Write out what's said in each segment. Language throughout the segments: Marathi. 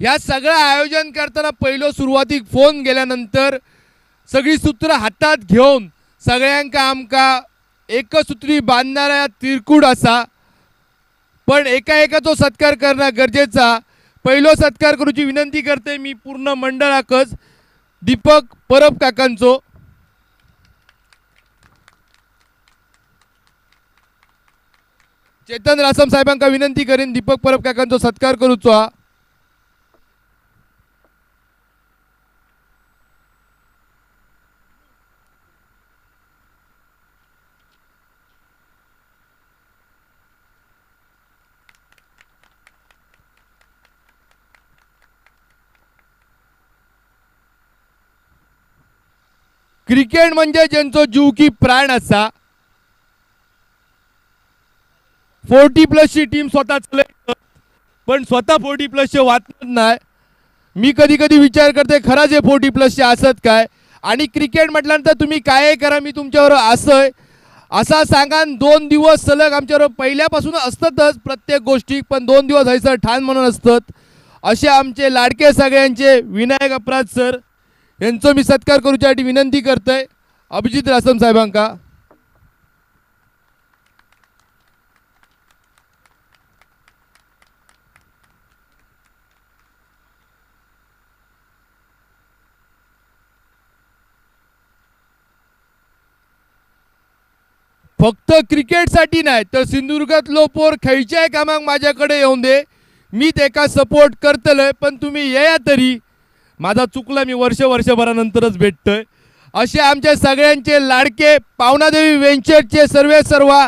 ह्या सगळं आयोजन करताना पहिलं सुरुवातीक फोन गेल्यानंतर सगळी सूत्र हातात घेऊन सगळ्यांका आमका एकसूत्री बांधणारा तिरकूड असा, पण एका एकाचो सत्कार करणं गरजेचा। पहिलो सत्कार करूची विनंती करते मी पूर्ण मंडळाकच दीपक परब काकांचो। चेतन रासम साहेबांका विनंती करेन दीपक परब काकांचो सत्कार करूचो हा। क्रिकेट म्हणजे ज्यांचो जीव की प्राण असा। 40+ ची टीम स्वतः चलयतात, पण स्वतः 40+ चे वाचत नाही। मी कधी कधी विचार करते खरंच हे 40+ चे असत काय। आणि क्रिकेट म्हटल्यानंतर तुम्ही काय करा मी तुमच्यावर असय असा सांगा। 2 दिवस सलग आमच्यावर पहिल्यापासून असतातच प्रत्येक गोष्टी, पण 2 दिवस हयसर ठाण म्हणून असतात। असे आमचे लाडके सगळ्यांचे विनायक अपराध सर यांचो मी सत्कार करूच्यासाठी विनंती करतोय अभिजित रासम साहेबांका। फक्त क्रिकेटसाठी नाही तर सिंधुदुर्गातलो पोर खयच्याय कामाक माझ्याकडे येऊन दे, मी त्याका सपोर्ट करतलोय। पण तुम्ही या तरी, माझा चुकला मी वर्षभरानंतरच भेटतोय। असे आमच्या सगळ्यांचे लाडके पावनादेवी वेंचरचे सर्वा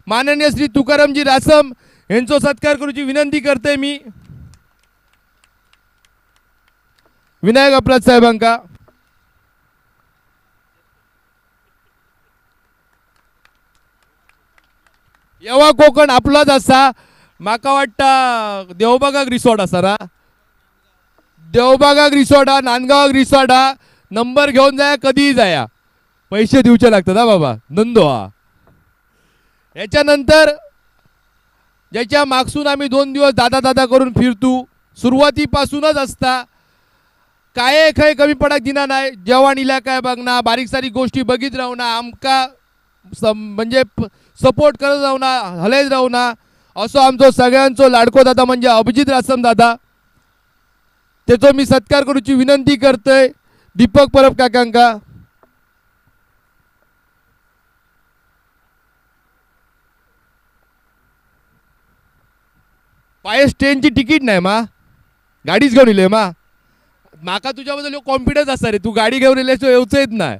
माननीय श्री तुकारामजी रासम यांचो सत्कार करूची विनंती करते मी विनायक अपराध साहेबांका। येवा कोकण आपलाच असा। माका वाटतं देवबागाक रिसॉर्ट असा ना, देवबागाक रिसॉर्ट हा, नांदगावाक रिसॉर्ट हा। नंबर घेऊन जाया कधीही जाया, पैसे देऊचे लागतात हा बाबा नंदो हा। याच्यानंतर ज्याच्या मागसून आम्ही 2 दिवस दादा दादा करून फिरतो सुरुवातीपासूनच असता। काय खय कमी पडाक दिना नाही। जेवण इलाका बघना, बारीक सारीक गोष्टी बघित राहू ना, आमका म्हणजे सपोर्ट करत राहू ना, हलत राहू ना। असो आमचो सगळ्यांचो लाडको दादा म्हणजे अभिजित रासम दादा, त्याचो मी सत्कार करूची विनंती करतोय दीपक परब काकांका। पायस ट्रेनची तिकीट नाही मा, गाडीच घेऊन इले मा। माका तुझ्याबद्दल कॉन्फिडन्स असा रे, तू गाडी घेऊन इलेस येऊच येत नाही।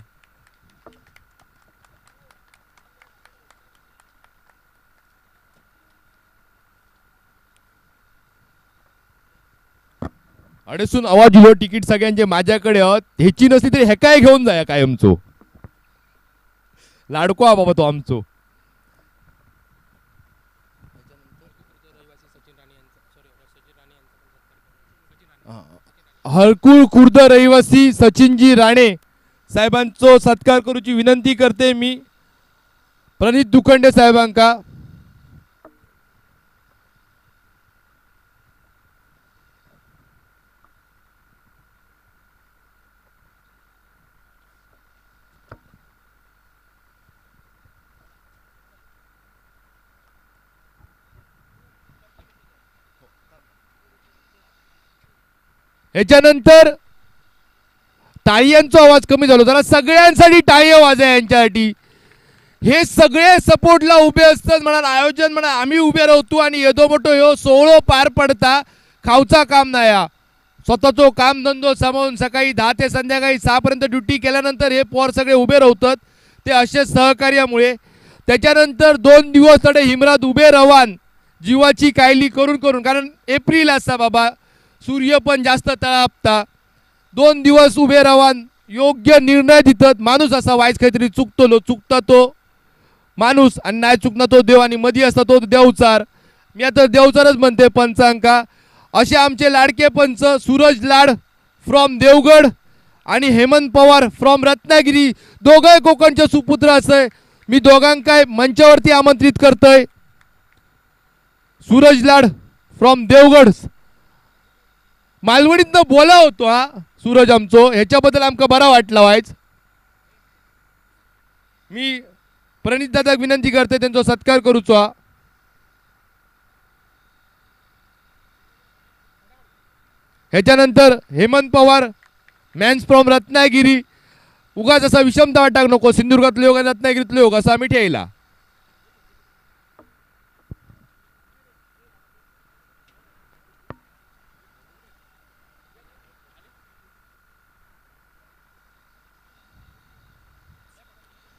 अडेसून आवाज दिलो तिकीट सगळ्यांचे माझ्याकडे ह्याची नसली तरी हे काय घेऊन जाया कायमचो लाडको हा बाबा तो आमचो। हळकुळ खुर्द रहिवासी सचिनजी राणे साहेबांचो सत्कार करूची विनंती करते मी प्रणित दुखंडे साहेबांका। याच्यानंतर टाळ्यांचा आवाज कमी झाला, जरा सगळ्यांसाठी टाळी वाजा यांच्यासाठी। हे सगळे सपोर्टला उभे असतात म्हणा, आयोजन म्हणा आम्ही उभे राहतो आणि येदो मोठो ह्यो सोहळो पार पडता। खावचा काम नाही, स्वतःचो काम धंदो सांभाळून सकाळी 10 ते संध्याकाळी 6 पर्यंत ड्युटी केल्यानंतर हे पोर सगळे उभे राहतात ते असे सहकार्यामुळे। त्याच्यानंतर 2 दिवस तडे हिमरात उभे राहून जीवाची काळजी करून कारण एप्रिल असा बाबा, सूर्य पण जास्त तळापता। 2 दिवस उभे राहून योग्य निर्णय दितात। माणूस असा वाईस काहीतरी चुकता तो माणूस आणि नाही चुकना तो देव, आणि मधी असता तो देवचार। मी आता देवचारच म्हणते पंचांका। असे आमचे लाडके पंच सूरज लाड फ्रॉम देवगड आणि हेमंत पवार फ्रॉम रत्नागिरी, दोघे कोकणचे सुपुत्र असे। मी दोघांकाय मंचावरती आमंत्रित करतोय। सूरज लाड फ्रॉम देवगड मालवणीतनं बोला होतो हा सूरज आमचो ह्याच्याबद्दल आमका बरा वाटला वायच. मी प्रणित दादाक विनंती करते त्यांचा सत्कार करूचो हा. ह्याच्यानंतर हेमंत पवार मॅन्स फ्रॉम रत्नागिरी. उगाच असा विषमता वाटाक नको, सिंधुदुर्गातले योग आणि रत्नागिरीतले योग असं आम्ही ठेवला.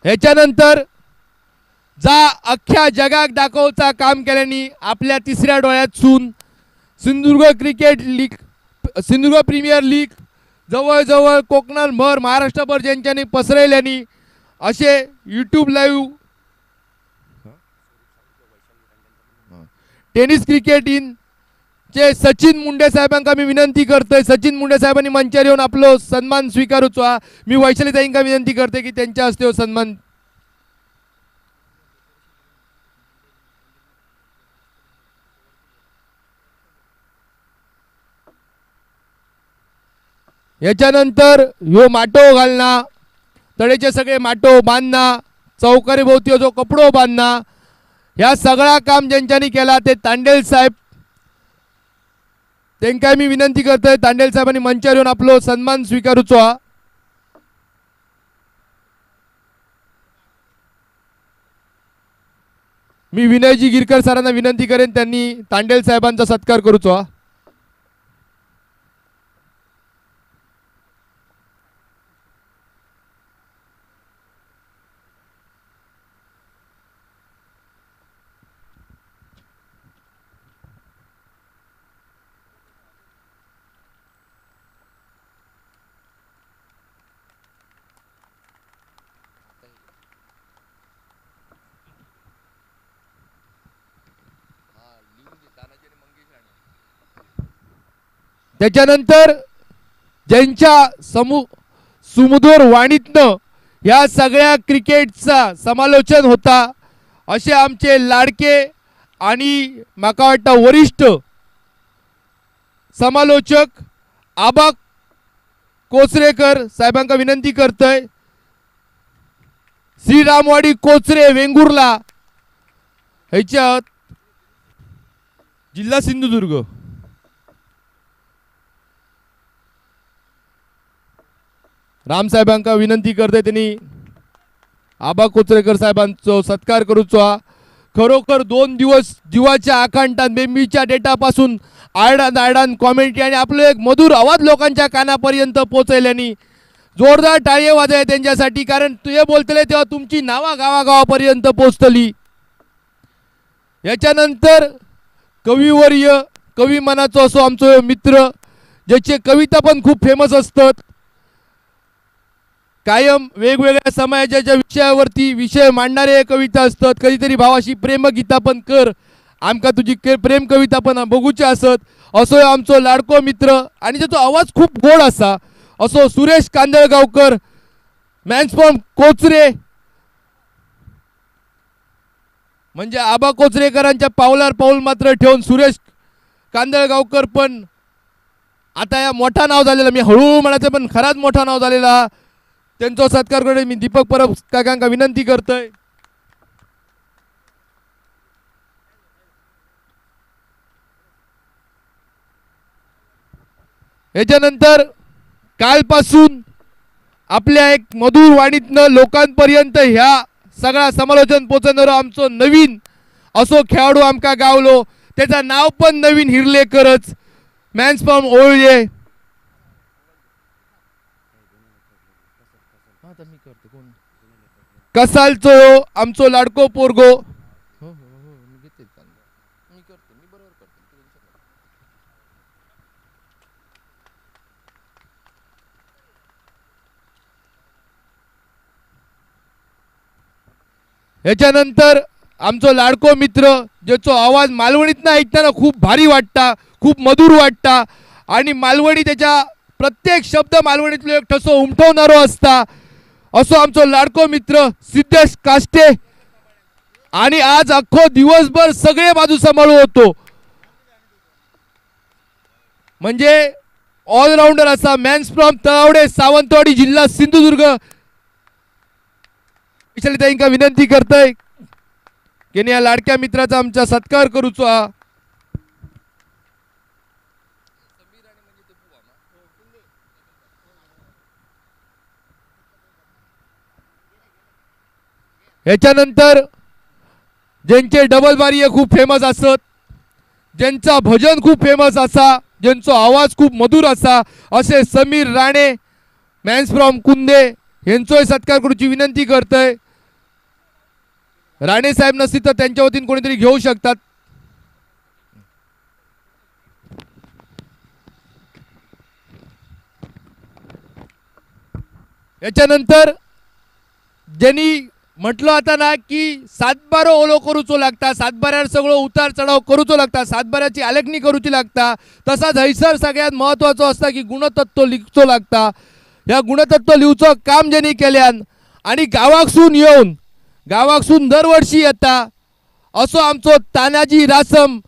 ह्याच्यानंतर जा अख्ख्या जगाक दाखवचा काम केल्यानी आपल्या तिसऱ्या डोळ्यातसून Sindhudurg cricket league, Sindhudurg premier league जवळजवळ कोकणात भर महाराष्ट्रभर ज्यांच्यानी पसरयल्यानी असे यूट्यूब लाईव्ह टेनिस क्रिकेट इन चे सचिन मुंडे साहेबांका मी विनंती करतोय. सचिन मुंडे साहेबांनी मंचार येऊन आपलो सन्मान स्वीकारूचो. मी वैशाली ताईंका विनंती करते की त्यांच्या हस्ते सन्मान. याच्यानंतर ह्यो माटो घालना, तळेचे सगळे माटो बांधना, चौकारी भोवती जो कपडो बांधना, ह्या सगळा काम ज्यांच्यानी केला ते तांडेल साहेब. त्यांना मी विनंती करतोय तांडेल साहेबांनी मंचार येऊन आपलो सन्मान स्वीकारूचो. मी विनयजी गिरकर सरांना विनंती करेन त्यांनी तांडेल साहेबांचा सत्कार करूचो. त्याच्यानंतर ज्यांच्या सुमधुर वाणीतनं या सगळ्या क्रिकेटचा समालोचन होता असे आमचे लाडके आणि माका वाटतं वरिष्ठ समालोचक आबा कोचरेकर साहेबांका विनंती करतोय. श्रीरामवाडी कोचरे वेंगुर्ला ह्याच्यात जिल्हा सिंधुदुर्ग. रामसाहेबांका विनंती करते त्यांनी आबा कोचरेकर साहेबांचो सत्कार करूचो. खरोखर 2 दिवस जीवाच्या आकांठात बेंबीच्या डेटापासून आयडान कॉमेंट्री आणि आपलं एक मधुर आवाज लोकांच्या कानापर्यंत पोहोचवल्यानी जोरदार टाळी वाजय त्यांच्यासाठी. कारण ते बोलतले तेव्हा तुमची नावा गावागावापर्यंत पोहोचतली. याच्यानंतर कविवर्य कवी मनाचो असो आमचो मित्र ज्याचे कविता पण खूप फेमस असतात. कायम वेगवेगळ्या समाजाच्या विषयावरती विषय मांडणारे कविता असतात. कधीतरी भावाशी प्रेमगीता पण कर, आमका तुझी प्रेम कविता पण बघूचे असत. असो आमचो लाडको मित्र आणि ज्याचो आवाज खूप गोड असा असो सुरेश कांदळगावकर मॅन्स फ्रॉम कोचरे. म्हणजे आबा कोचरेकरांच्या पावलावर पाऊल मात्र ठेवून सुरेश कांदळगावकर पण आता या मोठा नाव झालेला, मी हळूहळू म्हणायचं पण खराच मोठा नाव झालेला. त्यांचा सत्कार करणे मी दीपक परब काकांका विनंती करतोय. याच्यानंतर कालपासून आपल्या एक मधुर वाणीतनं लोकांपर्यंत ह्या सगळा समालोचन पोचवणारं आमचं नवीन असो खेळाडू आमका गावलो. त्याचं नाव पण नवीन हिरलेकरच मॅन्स फ्रॉम ओळजे. कसालचो आमचो लाडको पोरगो. याच्यानंतर आमचो लाडको मित्र ज्याचो आवाज मालवणीतनं ऐकताना खूप भारी वाटता, खूप मधुर वाटता आणि मालवणी त्याच्या प्रत्येक शब्द मालवणीतलो एक ठसो उमटवणारो असता. असो आमचो लाडको मित्र सिद्धेश काष्टे. आणि आज अख्खो दिवसभर सगळे बाजू सांभाळू होतो. म्हणजे ऑलराऊंडर असा मॅन्स फ्रॉम तळवडे सावंतवाडी जिल्हा सिंधुदुर्ग विशालीताईंका विनंती करतोय की या लाडक्या मित्राचा आमचा सत्कार करूचो हा. याच्यानंतर ज्यांचे डबल बारी खूप फेमस असत, ज्यांचा भजन खूप फेमस असा, ज्यांचा आवाज खूप मधुर असा असे समीर राणे मॅन्स फ्रॉम कुंदे यांचोय सत्कार करूची विनंती करतोय. राणे साहेब नसतील तर त्यांच्या वतीने कोणीतरी घेऊ शकतात. याच्यानंतर ज्यांनी म्हटलं आता ना की सातबारो ओलो करूचो लागता, सातबाऱ्यावर सगळं उतार चढाव करूचो लागता, सातबाऱ्याची आलेखणी करूची लागता. तसाच हैसर सगळ्यात महत्वाचं असता की गुणतत्व लिखचो लागता. या गुणतत्व लिहूचं काम ज्यांनी केल्यान आणि गावाकसून येऊन गावाकसून दरवर्षी येता असो आमचो तानाजी रासम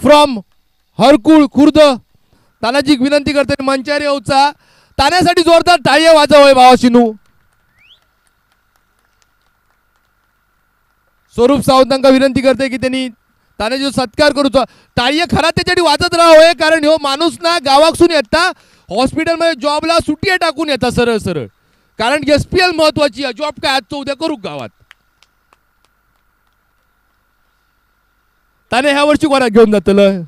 फ्रॉम हरकुळ खुर्द. तानाजीक विनंती करते मंचार येऊचा. ताण्यासाठी जोरदार टाळ्या वाजवय भावाशिनू. स्वरूप सावंतांका विनंती करते की त्यांनी तानाजीचा सत्कार करूचो. टाळ्या खरा त्याच्यासाठी वाजत राहावे, कारण ह्यो माणूस ना गावाकसून येता हॉस्पिटलमध्ये जॉबला सुट्टी टाकून येता सरळ सरळ, कारण SPL महत्वाची आहे. जॉब काय आजचं उद्या करू गावात. ताने ह्या वर्षी कोणा घेऊन जातलं?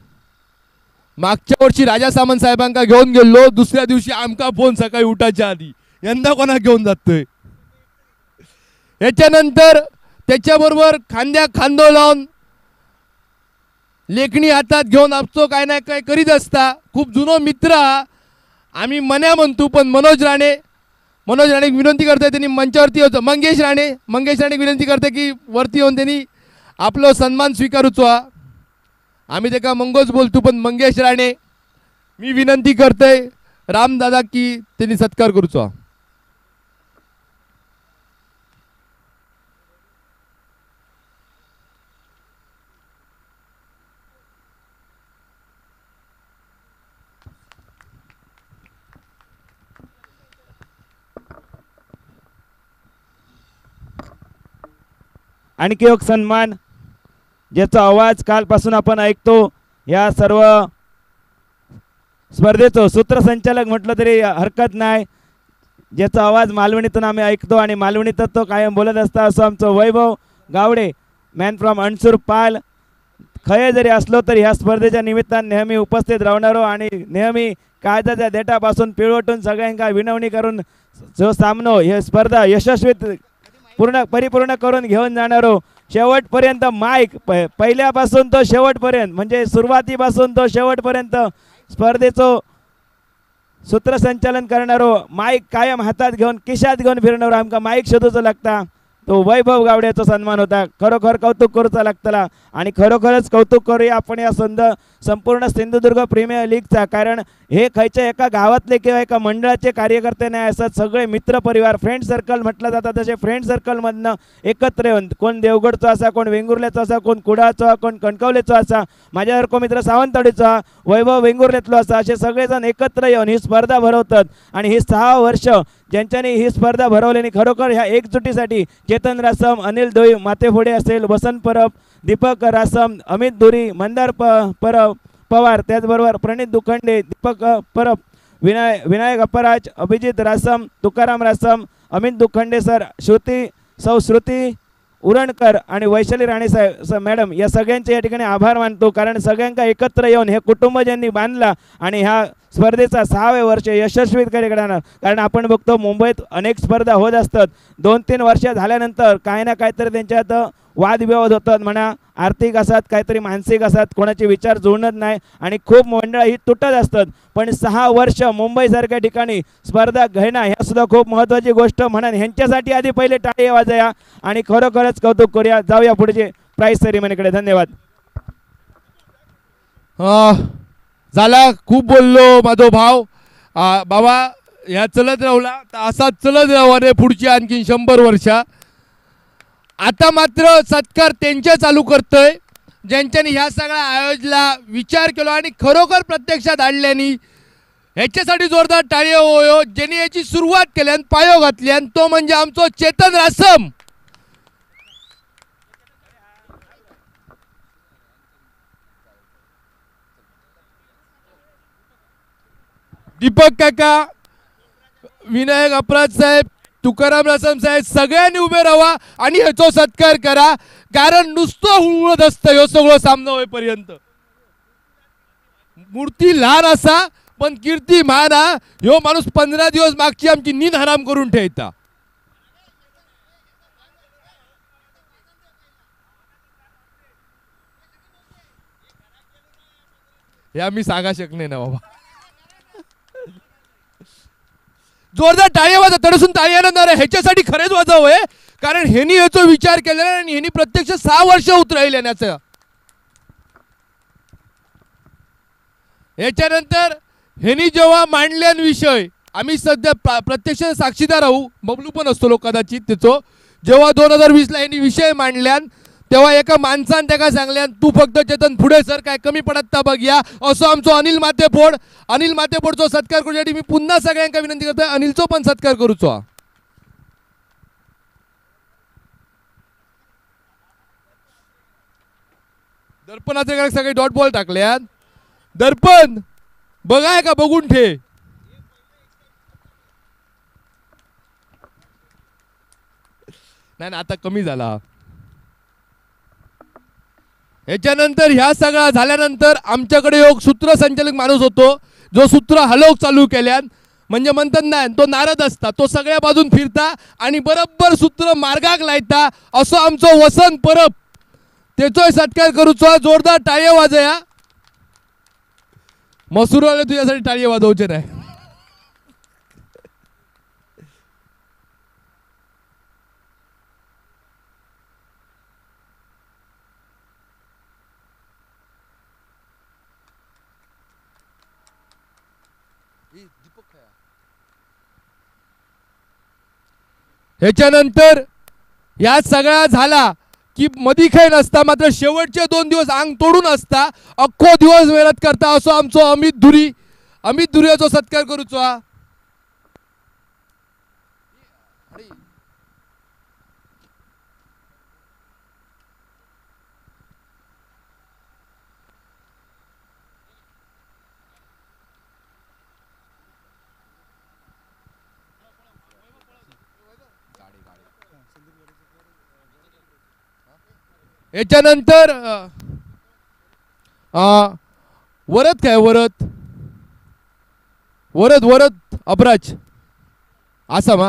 मागच्या वर्षी राजा सामंत साहेबांका घेऊन गेलो, दुसऱ्या दिवशी आमका फोन सकाळी उठायच्या आधी. यंदा कोणा घेऊन जातोय? याच्यानंतर त्याच्याबरोबर खांद्या खांदो लावून लेखणी हातात घेऊन आपचो काय ना काय करीत असता खूप जुनो मित्र आम्ही मन्या म्हणतो, पण मनोज राणे विनंती करते त्यांनी मंचावरती होतं. मंगेश राणे विनंती करते की वरती येऊन त्यांनी आपलं सन्मान स्वीकारूचो. आम्ही त्याका मंगोज बोलतो, पण मंगेश राणे मी विनंती करते रामदादा की त्यांनी सत्कार करूचो. आणखी एक सन्मान ज्याचा आवाज कालपासून आपण ऐकतो, या सर्व स्पर्धेचं सूत्रसंचालक म्हटलं तरी हरकत नाही, ज्याचा आवाज मालवणीतून आम्ही ऐकतो आणि मालवणीतच तो कायम बोलत असता, असं आमचं वैभव गावडे मॅन फ्रॉम अणसूर पाल खय जरी असलो तरी ह्या स्पर्धेच्या निमित्तानं नेहमी उपस्थित राहणारो आणि नेहमी कायद्याच्या देठापासून पिळवटून सगळ्यांना विनवणी करून जो सामनो ही स्पर्धा यशस्वी परिपूर्ण करून घेऊन जाणारो शेवटपर्यंत माईक पहिल्यापासून तो शेवटपर्यंत म्हणजे सुरुवातीपासून तो शेवटपर्यंत स्पर्धेचं सूत्रसंचालन करणारो माईक कायम हातात घेऊन खिशात घेऊन फिरणारो आमका माईक शोधूचं लागता तो वैभव गावड्याचा सन्मान होता. खरोखर कौतुक करूचा लागतला आणि खरोखरच कौतुक करूया आपण या संपूर्ण सिंधुदुर्ग प्रीमियर लीगचा, कारण हे खयच्या एका गावातले किंवा एका मंडळाचे कार्यकर्ते नाही असत, सगळे मित्र परिवार फ्रेंड सर्कल म्हटलं जातात तसे फ्रेंड सर्कलमधनं एकत्र येऊन कोण देवगडचा असा, कोण वेंगुर्ल्याचा असा, कोण कुडाचा, कोण कणकवलेचा असा, माझ्यासारखो मित्र सावंतवाडीचा, वैभव वेंगुर्ल्यातलो असा, असे सगळेजण एकत्र येऊन ही स्पर्धा भरवतात. आणि ही 6 वर्ष ज्यांच्यानी ही स्पर्धा भरवल्याने खरोखर ह्या एकजुटीसाठी चेतन रासम, अनिल दोई मातेफोडे असेल, वसंत परब, दीपक रासम, अमित धुरी, मंदार पवार, त्याचबरोबर प्रणित दुखंडे, दीपक परब, विनायक अपराज, अभिजित रासम, तुकाराम रासम, अमित दुखंडे सर, श्रुती उरणकर आणि वैशाली राणे साहेब मॅडम या सगळ्यांचे या ठिकाणी आभार मानतो, कारण सगळ्यांना एकत्र येऊन हे कुटुंब ज्यांनी बांधला आणि ह्या स्पर्धेचा 6वे वर्ष यशस्वी करणार. कारण आपण बघतो मुंबईत अनेक स्पर्धा होत असतात, 2-3 वर्ष झाल्यानंतर काही ना काहीतरी त्यांच्यात वादविवाद होतात, म्हणा आर्थिक असतात, काहीतरी मानसिक असतात, कोणाचे विचार जुळत नाही आणि खूप मंडळं ही तुटत असतात. पण 6 वर्ष मुंबईसारख्या ठिकाणी स्पर्धा घेणं ह्या सुद्धा खूप महत्त्वाची गोष्ट म्हणून ह्यांच्यासाठी आधी पहिले टाळी वाजूया आणि खरोखरच कौतुक करूया. जाऊया पुढचे प्राइज सेरेमनीकडे. धन्यवाद. झाला खूप बोललो माझो भाव. बाबा ह्या चलत राहला तर असाच चलत राहा रे पुढची आणखी 100 वर्ष. आता मात्र सत्कार त्यांच्या चालू करतोय ज्यांच्यानी ह्या सगळ्या आयोजनाला विचार केला आणि खरोखर प्रत्यक्षात आणल्यानी ह्याच्यासाठी जोरदार टाळी होयो ज्यांनी याची सुरुवात केल्यान पायो घातल्यान तो म्हणजे आमचो चेतन रासम. दीपक काका, विनायक अपराध साहेब, तुकाराम रासम साहेब सगळ्यांनी उभे राहा आणि ह्याचो सत्कार करा, कारण नुसतं हुळहुळत असतं ह्यो सगळं सामना होईपर्यंत. मूर्ती लहान असा पण कीर्ती महान हा. ह्यो माणूस 15 दिवस मागची आमची नींद हराम करून ठेवता. हे आम्ही सांगा शकणे ना बाबा. जोरदार टाळ्या वाजा, तडसून टाळ्या येणार ह्याच्यासाठी खरेच वाजव आहे, कारण ह्यांनी याचा विचार केलेला आणि ह्यांनी प्रत्यक्ष 6 वर्ष उतरायला येण्याचं. याच्यानंतर ह्यांनी जेव्हा मांडल्यान विषय आम्ही सध्या प्रत्यक्ष साक्षीदार राहू, बबलू पण असतो लोक कदाचित त्याचो. जेव्हा 2020ला ह्यांनी विषय मांडल्यान तेव्हा एका माणसान त्याका सांगल्यान तू फक्त चेतन पुढे सर, काय कमी पडत बघ या, असं आमचो अनिल मातेफोड. अनिल मातेफोडचो सत्कार करूसाठी मी पुन्हा सगळ्यांका विनंती करतो अनिलचो पण सत्कार करूचो. दर्पणाचे सगळे डॉट बॉल टाकल्यात. दर्पण बघाय का, बघून ठे. नाही आता कमी झाला. याच्यानंतर ह्या सगळा झाल्यानंतर आमच्याकडे एक सूत्रसंचालक माणूस होतो जो सूत्र हलवूक चालू केल्यान, म्हणजे म्हणतात ना तो नारद असता, तो सगळ्या बाजून फिरता आणि बरोबर सूत्र मार्गाक लायता. असं आमचं वसंत परब, त्याचोय सत्कार करूचो. जोरदार टाळ्या वाजया. मसूरवाले तुझ्यासाठी टाळ्या वाजवचे नाही. ह्याच्यानंतर या सगळा झाला की मधी काही नसता, मात्र शेवटचे 2 दिवस अंग तोडून असता, अख्खो दिवस मेहनत करता. असो आमचो अमित धुरी. अमित धुरीचो सत्कार करूचो. याच्यानंतर वरद काय वरद वरद वरद अपराज आसाम.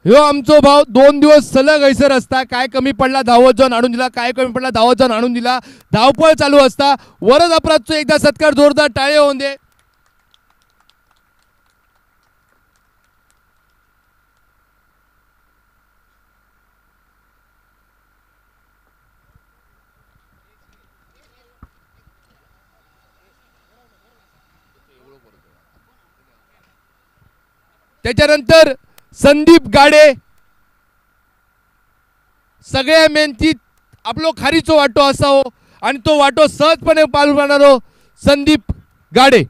ह्यो आमचो भाव 2 दिवस सलग हैसर असता. काय कमी पडला धावत जाऊन आणून दिला, काय कमी पडला धावत जाऊन आणून दिला. धावपळ चालू असता. वरद अपराजचो एकदा सत्कार जोरदार टाळे होऊन दे. त्याच्यानंतर संदीप गाडे, सगळ्या मेहनतीत आपलो खारीचो वाटो असावो आणि तो वाटो सहजपणे पालवणारो संदीप गाडे.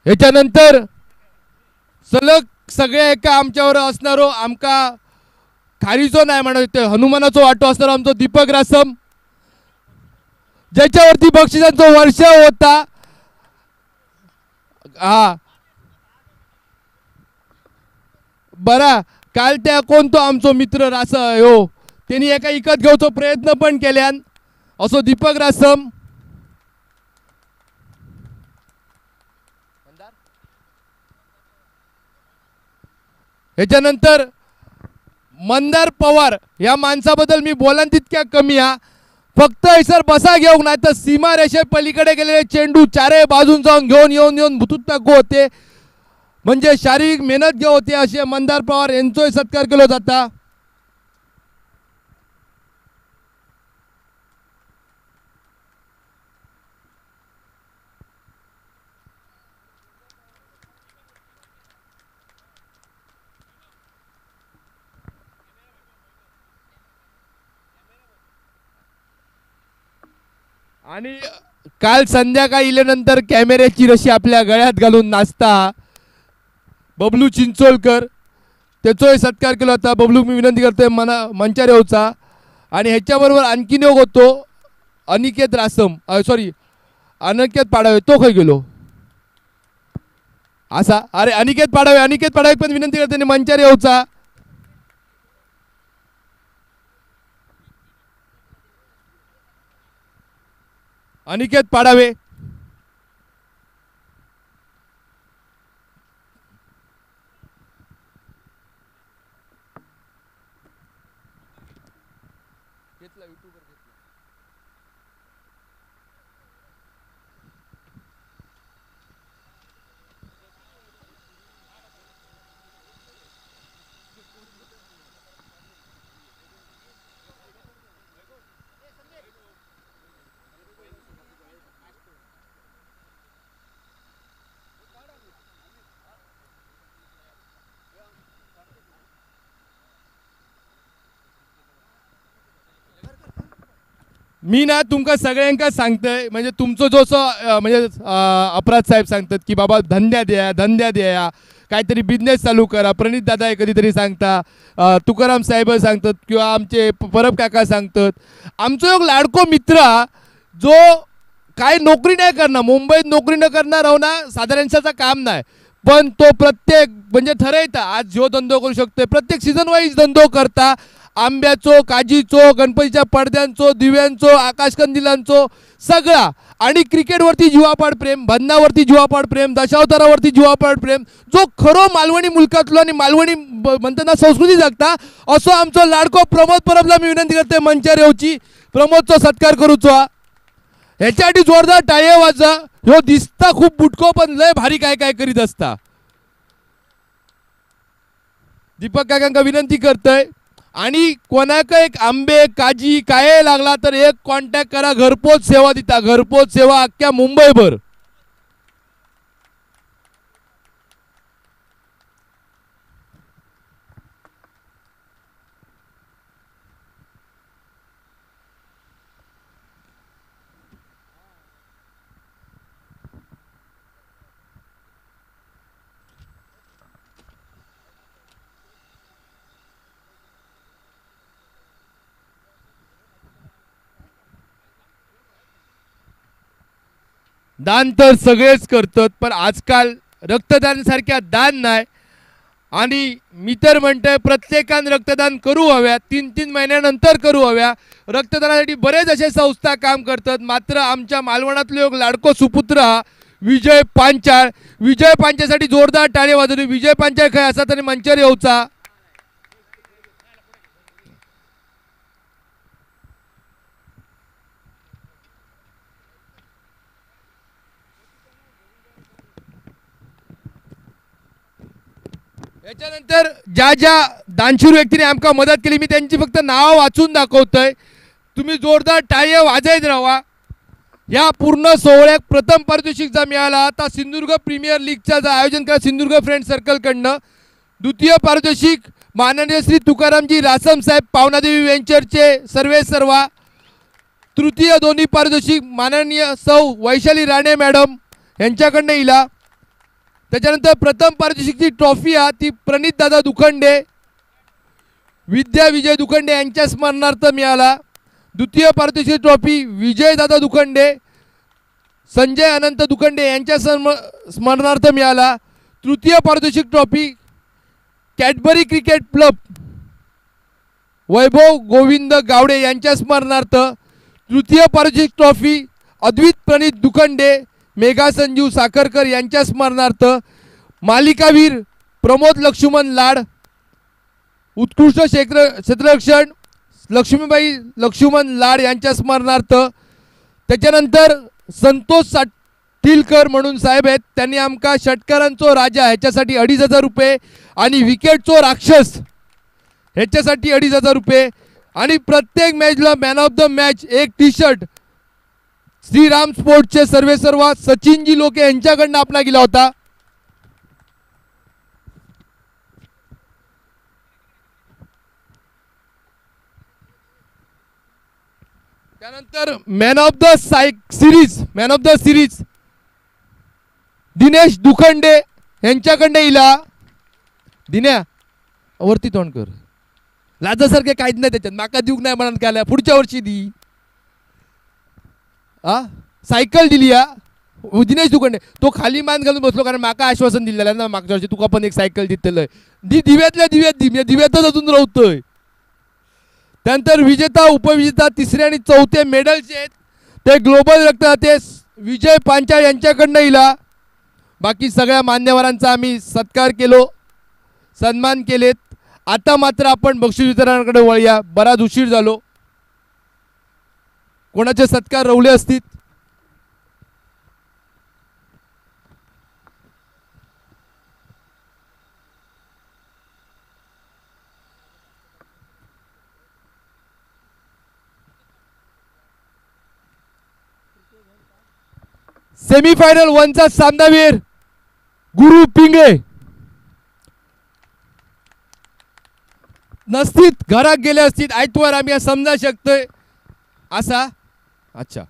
याच्यानंतर सलग सगळे एका आमच्यावर असणारो, आमका खारीचो नाही म्हणत हनुमानाचो वाटो असणारो आमचो दीपक रासम, ज्याच्यावरती बक्षिसांचा वर्षाव होता. हा बरा, काल त्या कोणतो आमचो मित्र रास हो त्यांनी एका इकत घेवचो प्रयत्न पण केल्यान. असो दीपक रासम. याच्यानंतर मंदार पवार या माणसाबद्दल मी बोलान तितक्या कमी हा, फक्त हैसर बसा घेऊन नाही तर सीमा रेषे पलीकडे गेलेले चेंडू चारही बाजून जाऊन घेऊन येऊन भुतूत गो होते, म्हणजे शारीरिक मेहनत घेऊ होते असे मंदार पवार यांचोही सत्कार केला जाता. आणि काल संध्याकाळी इल्यानंतर कॅमेऱ्याची रशी आपल्या गळ्यात घालून नाचता बबलू चिंचोलकर, त्याचोही सत्कार केला होता. बबलू मी विनंती करतोय मंचावर येऊचा. आणि ह्याच्याबरोबर आणखीन योग होतो अनिकेत रासम, सॉरी अनिकेत पाडावे, तो खय गेलो असा, अरे अनिकेत पाडावे पण विनंती करते मंचावर येऊचा. अनिकेत पाडावे. मी ना तुमका सगळ्यांका सांगतोय, म्हणजे तुमचं जो म्हणजे अपराध साहेब सांगतात की बाबा धंद्या द्या काहीतरी बिझनेस चालू करा. प्रणित दादा कधीतरी सांगता, तुकाराम साहेब सांगतात किंवा आमचे परब काका सांगतात. आमचा एक लाडको मित्र जो काय नोकरी नाही करणार, मुंबईत नोकरी न करणार राहू ना साधारणशाचं काम नाही, पण तो प्रत्येक म्हणजे ठरवता आज जो धंदो करू शकतोय, प्रत्येक सीझन वाईज धंदो करता. आंब्याचो, काजीचो, गणपतीच्या पडद्यांचो, दिव्यांचो, आकाशकंदिलांचो सगळा. आणि क्रिकेटवरती जीवापाड प्रेम, भन्नावरती जीवापाड प्रेम, दशावतारावरती जीवापाड प्रेम, जो खरो मालवणी मुलकातलो आणि मालवणी म्हणताना संस्कृती जगता असो आमचो लाडको प्रमोद परबला मी विनंती करते मंचार येऊची, प्रमोदचो सत्कार करूचो. ह्याच्यासाठी जोरदार टाळ्या वाजा. ह्यो दिसता खूप बुटको पण लय भारी काय काय करीत असता. दीपक काकांका विनंती करतोय, आणि कोणाक एक आंबे काजी काय लागला तर एक कॉन्टॅक्ट करा, घरपोच सेवा दिता, घरपोच सेवा अख्ख्या मुंबईभर. दान तर सगळेच करतात, पण आजकाल रक्तदान सारख्या दान नाही. आणि मी तर म्हणतोय प्रत्येकाने रक्तदान करू हव्या, 3-3 महिन्यानंतर करू हव्या. रक्तदानासाठी बरेच असे संस्था काम करतात. मात्र आमच्या मालवणातले एक लाडको सुपुत्र विजय पांचाळ, विजय पांचाळसाठी जोरदार टाळे वाजवली. विजय पांचाळ खय असा तरी मंचावर येऊचा. याच्यानंतर ज्या ज्या दानशूर व्यक्तीने आमका मदत केली मी त्यांची फक्त नाव वाचून दाखवतोय, तुम्ही जोरदार टाळ्या वाजवत राहा. या पूर्ण सोहळ्यात प्रथम पारितोषिक जा मिळाला आता सिंधुदुर्ग प्रीमियर लीगचा जा आयोजन करा सिंधुदुर्ग फ्रेंड सर्कलकडनं. द्वितीय पारितोषिक माननीय श्री तुकारामजी रासम साहेब पावनादेवी वेंचरचे सर्वा. तृतीय दोन्ही पारितोषिक माननीय सौ वैशाली राणे मॅडम यांच्याकडनं इला. त्याच्यानंतर प्रथम पारितोषिकची ट्रॉफी ती प्रणित दादा दुखंडे, विद्या विजय दुखंडे यांच्या स्मरणार्थ मिळाला. द्वितीय पारितोषिक ट्रॉफी विजय दादा दुखंडे, संजय अनंत दुखंडे यांच्या स्मरणार्थ मिळाला. तृतीय पारितोषिक ट्रॉफी कॅडबरी क्रिकेट क्लब वैभव गोविंद गावडे यांच्या स्मरणार्थ. तृतीय पारितोषिक ट्रॉफी अद्वित प्रणित दुखंडे, मेघा संजीव साखरकर यांच्या स्मरणार्थ. मालिकावीर प्रमोद लक्ष्मण लाड, उत्कृष्ट क्षेत्ररक्षण लक्ष्मीबाई लक्ष्मण लाड यांच्या स्मरणार्थ. त्याच्यानंतर संतोष साठीलकर म्हणून साहेब आहेत, त्यांनी आमका षटकारांचो राजा ह्याच्यासाठी 2500 रुपये आणि विकेटचो राक्षस ह्याच्यासाठी 2500 रुपये आणि प्रत्येक मॅचला मॅन ऑफ द मॅच एक टी शर्ट श्रीराम स्पोर्ट्सचे सर्वेसर्वा सचिनजी लोके यांच्याकडनं आपला गेला होता. त्यानंतर man of the series Dinesh Dukhande यांच्याकडे इला. दिन्या वरती तोंड कर, लाजासारखे काहीच नाही त्याच्यात, माका देऊक नाही म्हणून केल्या, पुढच्या वर्षी दी. सायकल दिली दिनेश दुखंडे. तो खाली मान घालून बसलो कारण माका आश्वासन दिलेलं ना मागच्या वर्षी तुका पण एक सायकल दिलेलं. दिव्यातल्या दिव्यातच अजून राहतोय. त्यानंतर विजेता उपविजेता तिसरे आणि चौथे मेडल्स आहेत ते ग्लोबल रक्तदाते विजय पांचाळ यांच्याकडनं इला. बाकी सगळ्या मान्यवरांचा आम्ही सत्कार केलो, सन्मान केलेत. आता मात्र आपण बक्षीस वितरणाकडे वळूया. बराच उशीर झालो. कोणाचे सत्कार रवले असतील? सेमीफायनल 1चा सामनावीर गुरु पिंगळे नसतीत घरात गेले असतील आयतवार आम्ही समजा शकतोय असा. अच्छा,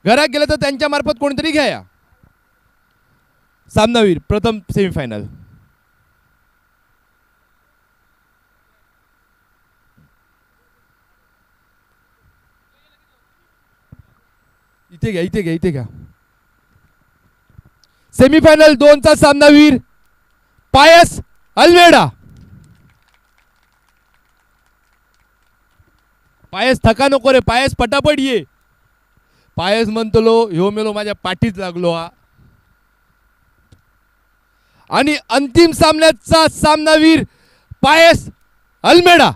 घरात गेले तर त्यांच्या मार्फत कोणतरी घ्या सामनावीर प्रथम सेमीफायनल. इथे घ्या. सेमीफायनल 2चा सामनावीर पायस अल्मेडा. पायस थका नको रे, पायस पटापट ये. पायस म्हणतो ह्यो मेलो माझ्या पाठीत लागलो हा. आणि अंतिम सामन्याचा सामनावीर पायस अल्मेडा.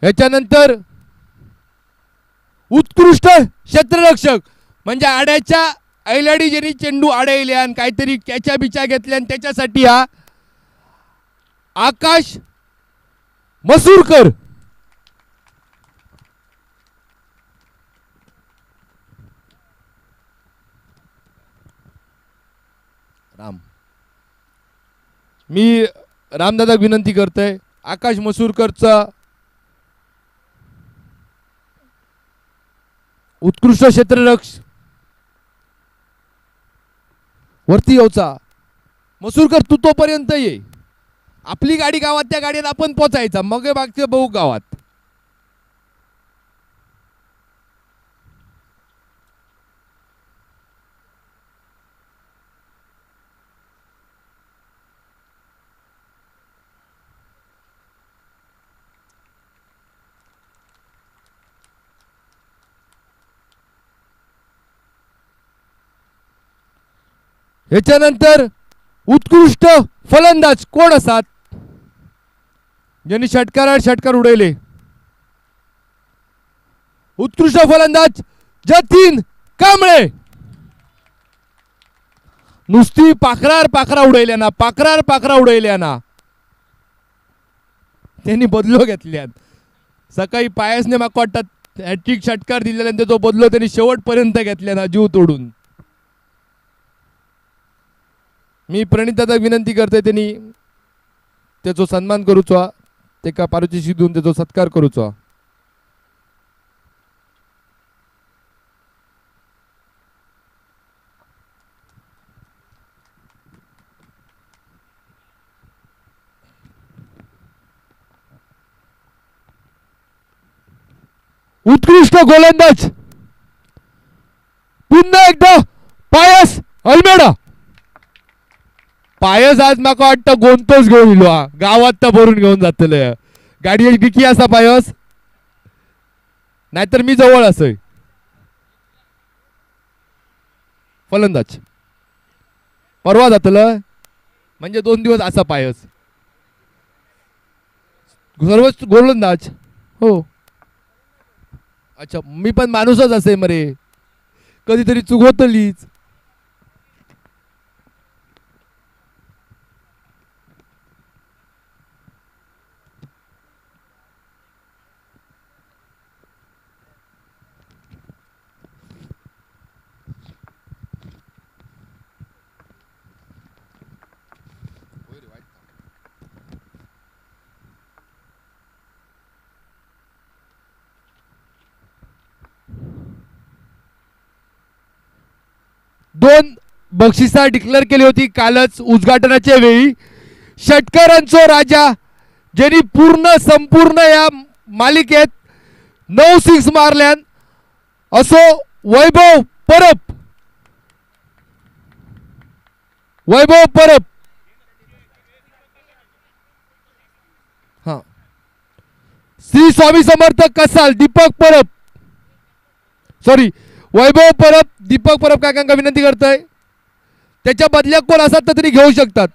याच्यानंतर उत्कृष्ट क्षेत्ररक्षक म्हणजे आड्याच्या ऐलाडी ज्यांनी चेंडू आडयल्या आणि काहीतरी कॅचा बिचा घेतल्या आणि त्याच्यासाठी हा आकाश मसूरकर. मी रामदादा विनंती करतोय आकाश मसूरकरचा उत्कृष्ट क्षेत्ररक्षक वरती येऊचा. मसूरकर तू तोपर्यंत ये, आपली गाडी गावात त्या गाडीत आपण पोचायचा, मग बाकीचं बघू गावात. याच्यानंतर उत्कृष्ट फलंदाज कोण असतात ज्यांनी षटकार उडवले. उत्कृष्ट फलंदाज जतीन कांबळे. नुसती पाखरा उडवल्या ना त्यांनी बदलो घेतल्यात. सकाळी पायसने माका वाटतात हॅट्रिक षटकार दिलेल्यानंतर तो बदलो त्यांनी शेवटपर्यंत घेतल्या ना जीव तोडून. मी प्रणित दादा विनंती करते त्यांनी त्याचा सन्मान करूचो, ते का पारितोषिक देऊन त्याचा सत्कार करूचो. उत्कृष्ट गोलंदाज पुन्हा एकदा पायस अल्मेडा. पायस आज माका वाटतं गोंतोच घेऊन इलो हा, गावात तर भरून घेऊन जातले. गाडी किती असा पायस नाहीतर मी जवळ असय. फलंदाज परवा जातलं म्हणजे 2 दिवस असा पायस. सर्वच गोलंदाज. हो अच्छा, मी पण माणूसच असे मरे, कधीतरी चूक होतलीच. दोन बक्षिसा डिक्लेअर केली होती कालच उद्घाटनाच्या वेळी. षटकारांचो राजा ज्यांनी संपूर्ण या मालिकेत 9 सिक्स मारल्यान असो वैभव परब. वैभव परब हा, श्री स्वामी समर्थ कसाल दीपक परब, सॉरी वैभव परब दीपक परब काकांका विनंती करतोय. त्याच्या बदल्यात कोण असतात तर तरी घेऊ शकतात.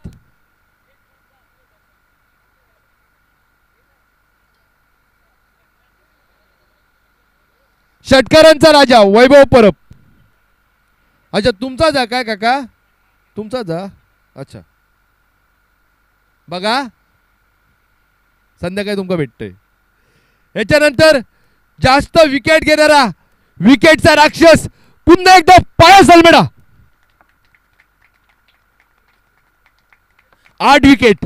षटकारांचा राजा वैभव परब. अच्छा तुमचा जा काय काका, तुमचा जा. अच्छा बघा संध्याकाळी तुमका भेटतंय. याच्यानंतर जास्त विकेट घेणारा विकेटचा राक्षस पुन्हा एकदा पायस अल्मेडा. 8 विकेट.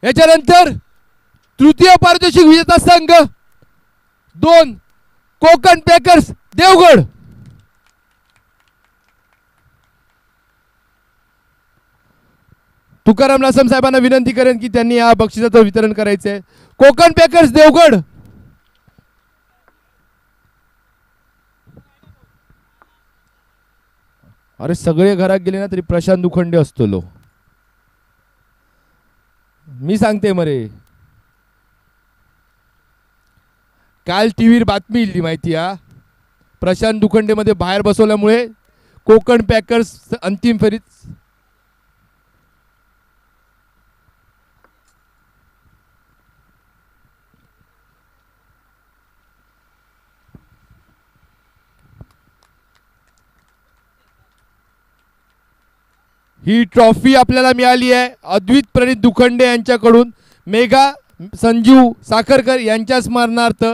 याच्यानंतर तृतीय पारितोषिक विजेता संघ 2 कोकण पॅकर्स देवगड. तुकाराम लासम साहेबांना विनंती करेन की त्यांनी या बक्षिसाचं वितरण करायचंय. कोकण पॅकर्स देवगड. अरे सगळे घरात गेले ना तरी प्रशांत उखंडे असतो लो. मी सांगते मरे, काल टीव्हीवर बातमी इली माहिती आहे. प्रशांत दुखंडे मध्ये बाहेर बसवल्यामुळे कोकण पॅकर्स अंतिम फेरीत. ही ट्रॉफी आपल्याला मिळाली आहे अद्वित प्रणित दुखंडे यांच्याकडून मेघा संजीव साखरकर यांच्या स्मरणार्थ.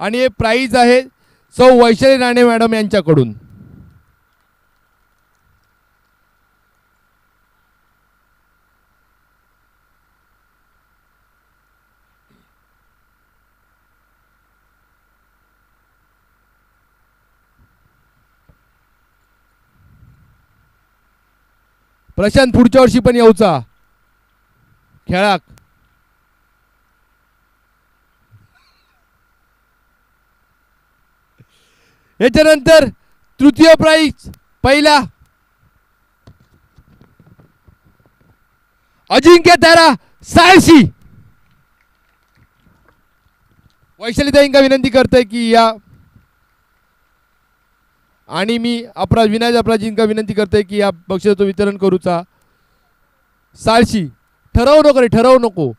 आणि हे प्राइज आहे सौ वैशाली राणे मॅडम यांच्याकडून. प्रशांत पुढच्या वर्षी पण येऊचा खेळाक. याच्यानंतर तृतीय प्राइज पहिला अजिंक्य तारा सायशी. वैशालीताईंका विनंती करतोय की या, आणि मी अपराज विनायक अपराजींका विनंती करतोय की या बक्षिसाचं वितरण करूचा. साळशी ठरवू नको रे, ठरवू नको.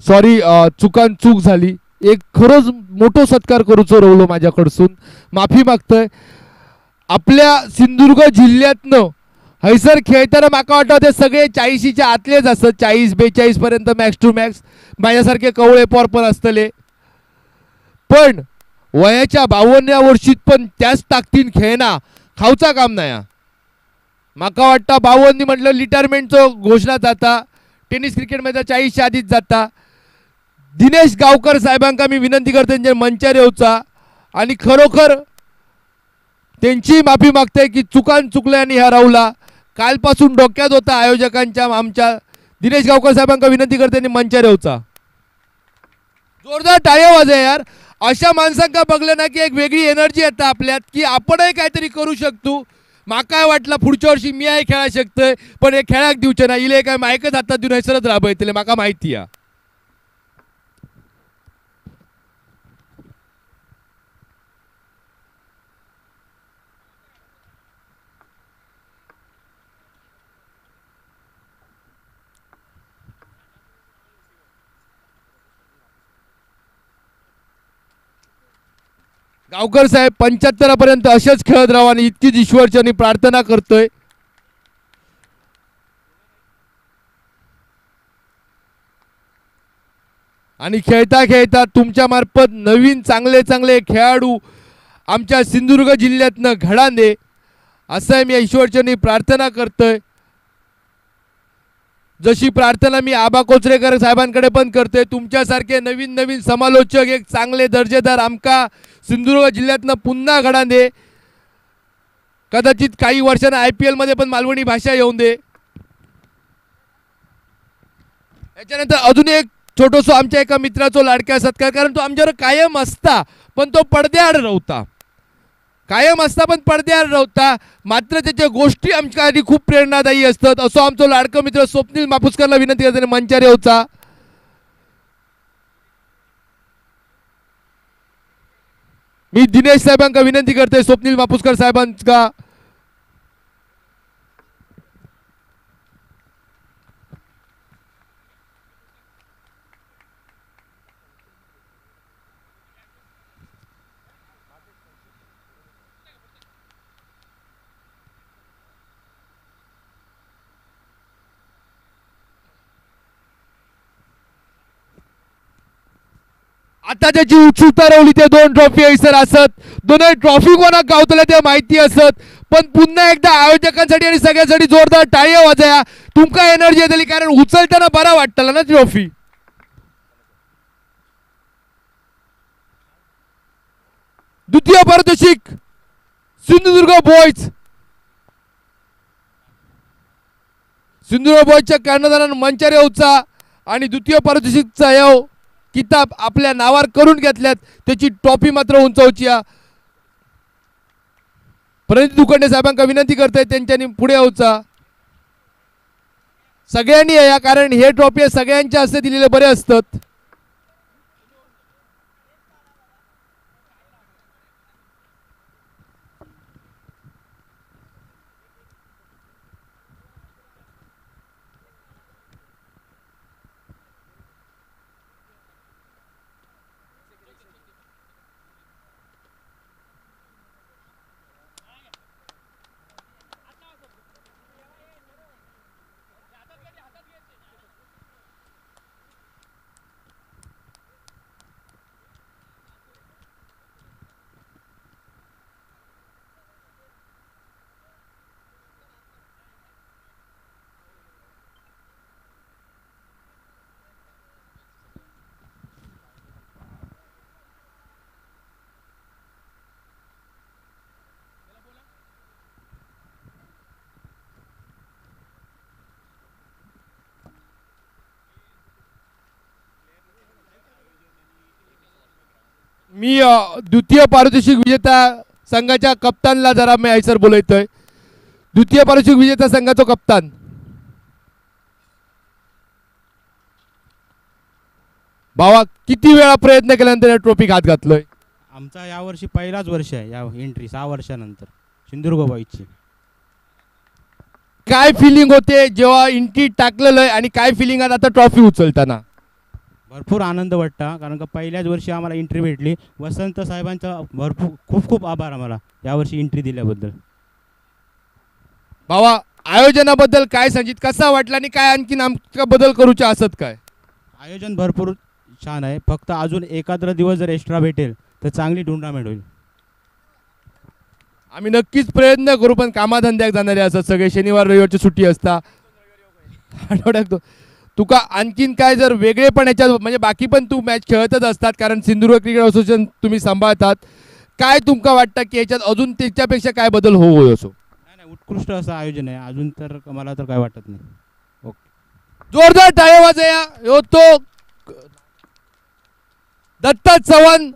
सॉरी चुकान चूक झाली. एक खरंच मोठो सत्कार करूचो रवलो माझ्याकडसून, माफी मागतोय. आपल्या सिंधुदुर्ग जिल्ह्यातनं हैसर खेळताना माका वाटतं ते सगळे 40च्या आतलेच असतात, 40-42 पर्यंत मॅक्स टू मॅक्स. माझ्यासारखे कवळे पोर पण असतले, पण वयाच्या 52व्या वर्षीत पण त्याच ताकदीन खेळणा खाऊचा काम नाही. माका वाटतं 52 म्हटलं रिटायरमेंटचं घोषणा जाता, टेनिस क्रिकेटमध्ये 40च्या आधीच जाता. दिनेश गावकर साहेबांका मी विनंती करते त्यांच्या मंचार येऊचा आणि खरोखर त्यांची माफी मागते की चुकान चुकल्याने ह्या राहुला कालपासून डोक्यात होता आयोजकांच्या. आमच्या दिनेश गावकर साहेबांका विनंती करते त्यांनी मंचार येऊचा. जोरदार टाळ्या वाजा यार. अशा माणसांका बघलं ना की एक वेगळी एनर्जी येता आपल्यात की आपणही काहीतरी करू शकतो. माका वाटलं पुढच्या वर्षी मी आहे खेळा शकतोय, पण हे खेळाक दिवचे ना, इले काय मायकच हातात देऊन हैसरत राबयतले माका माहिती आहे. गावकर साहेब 75 पर्यंत असेच खेळत राहा आणि इतकीच ईश्वरचरणी प्रार्थना करतोय. आणि खेळता खेळता तुमच्या मार्फत नवीन चांगले चांगले खेळाडू आमच्या सिंधुदुर्ग जिल्ह्यातनं घडाने असं मी ईश्वरचरणी प्रार्थना करतोय. जशी प्रार्थना मी आबा कोचरेकर साहेबांकडे पण करतोय, तुमच्यासारखे नवीन नवीन समालोचक एक चांगले दर्जेदार आमका सिंधुदुर्ग जिल्ह्यातनं पुन्हा घडाने. कदाचित काही वर्षांना IPL मध्ये पण मालवणी भाषा येऊन दे. याच्यानंतर अजून एक छोटोसो आमच्या एका मित्राचो लाडक्या सत्कार, कारण तो आमच्यावर कायम असता पण तो पडद्याआड राहता, कायम असता पण पडद्याआड राहता. मात्र त्याच्या गोष्टी आमच्यासाठी खूप प्रेरणादायी असतात. असो आमचा लाडका मित्र स्वप्नील मापुसकरला विनंती करते मंचार येऊचा. मी दिनेश साहेबांका विनंती करते स्वप्नील मापुसकर साहेबांका. आता त्याची उत्सुकता रवली ते 2 ट्रॉफी हैसर असत. दोन्ही ट्रॉफी कोणाक गावतल्या ते माहिती असत, पण पुन्हा एकदा आयोजकांसाठी आणि सगळ्यांसाठी जोरदार टाळ्या वाजया. तुमका एनर्जी येतली कारण उचलताना बरा वाटतला ना ट्रॉफी. द्वितीय पारितोषिक सिंधुदुर्ग बॉयज. सिंधुदुर्ग बॉयजच्या कर्णधारानं मंचार येऊचा आणि द्वितीय पारितोषिकचा येऊ किताब आपल्या नावावर करून घेतल्यात. त्याची ट्रॉफी मात्र उंचावची. प्रणित दुखंडे साहेबांका विनंती करते त्यांच्यानी पुढे यायचा. सगळ्यांनी या, कारण हे ट्रॉफी सगळ्यांच्या हस्ते दिलेले बरे असतात. मी द्वितीय पारितोषिक विजेता संघाच्या कप्तानला जरा मी ऐसर बोलतोय. द्वितीय पारितोषिक विजेता संघाचा कप्तान भावा, किती वेळा प्रयत्न केल्यानंतर ट्रॉफी हात घातलोय. आमचा यावर्षी पहिलाच वर्ष आहे या एंट्री 6 वर्षानंतर सिंधुदुर्ग बॉयजची. काय फिलिंग होते जेव्हा एंट्री टाकलेलं आहे आणि काय फिलिंग आता ट्रॉफी उचलताना? भरपूर आनंद वाटता, कारण का पहिल्याच वर्षी आम्हाला एंट्री भेटली. वसंत साहेबांचा भरपूर खूप खूप आभार आम्हाला यावर्षी एंट्री दिल्याबद्दल. भावा, आयोजनाबद्दल काय सांगित, कसा वाटला आणि काय आणखीन आमच्या बदल करूचे असत काय? आयोजन भरपूर छान आहे, फक्त अजून एखादा दिवस जर एक्स्ट्रा भेटेल तर चांगली टुर्नामेंट होईल. आम्ही नक्कीच प्रयत्न करू, पण कामाधंद्याक जाणारे असतात सगळे, शनिवार रविवारची सुट्टी असता. आठवड्यात तुका आणखीन काय जर वेगळे पण याच्यात, म्हणजे बाकी पण तू मॅच खेळतच असतात, कारण सिंधुदुर्ग क्रिकेट असोसिएशन तुम्ही सांभाळतात. काय तुमका वाटतं की याच्यात अजून त्याच्यापेक्षा काय बदल होऊ असो? नाही, उत्कृष्ट असं आयोजन आहे. अजून तर मला तर काय वाटत नाही. जोरदार टाळ्या वाजया. ह्यो तो दत्ता चव्हाण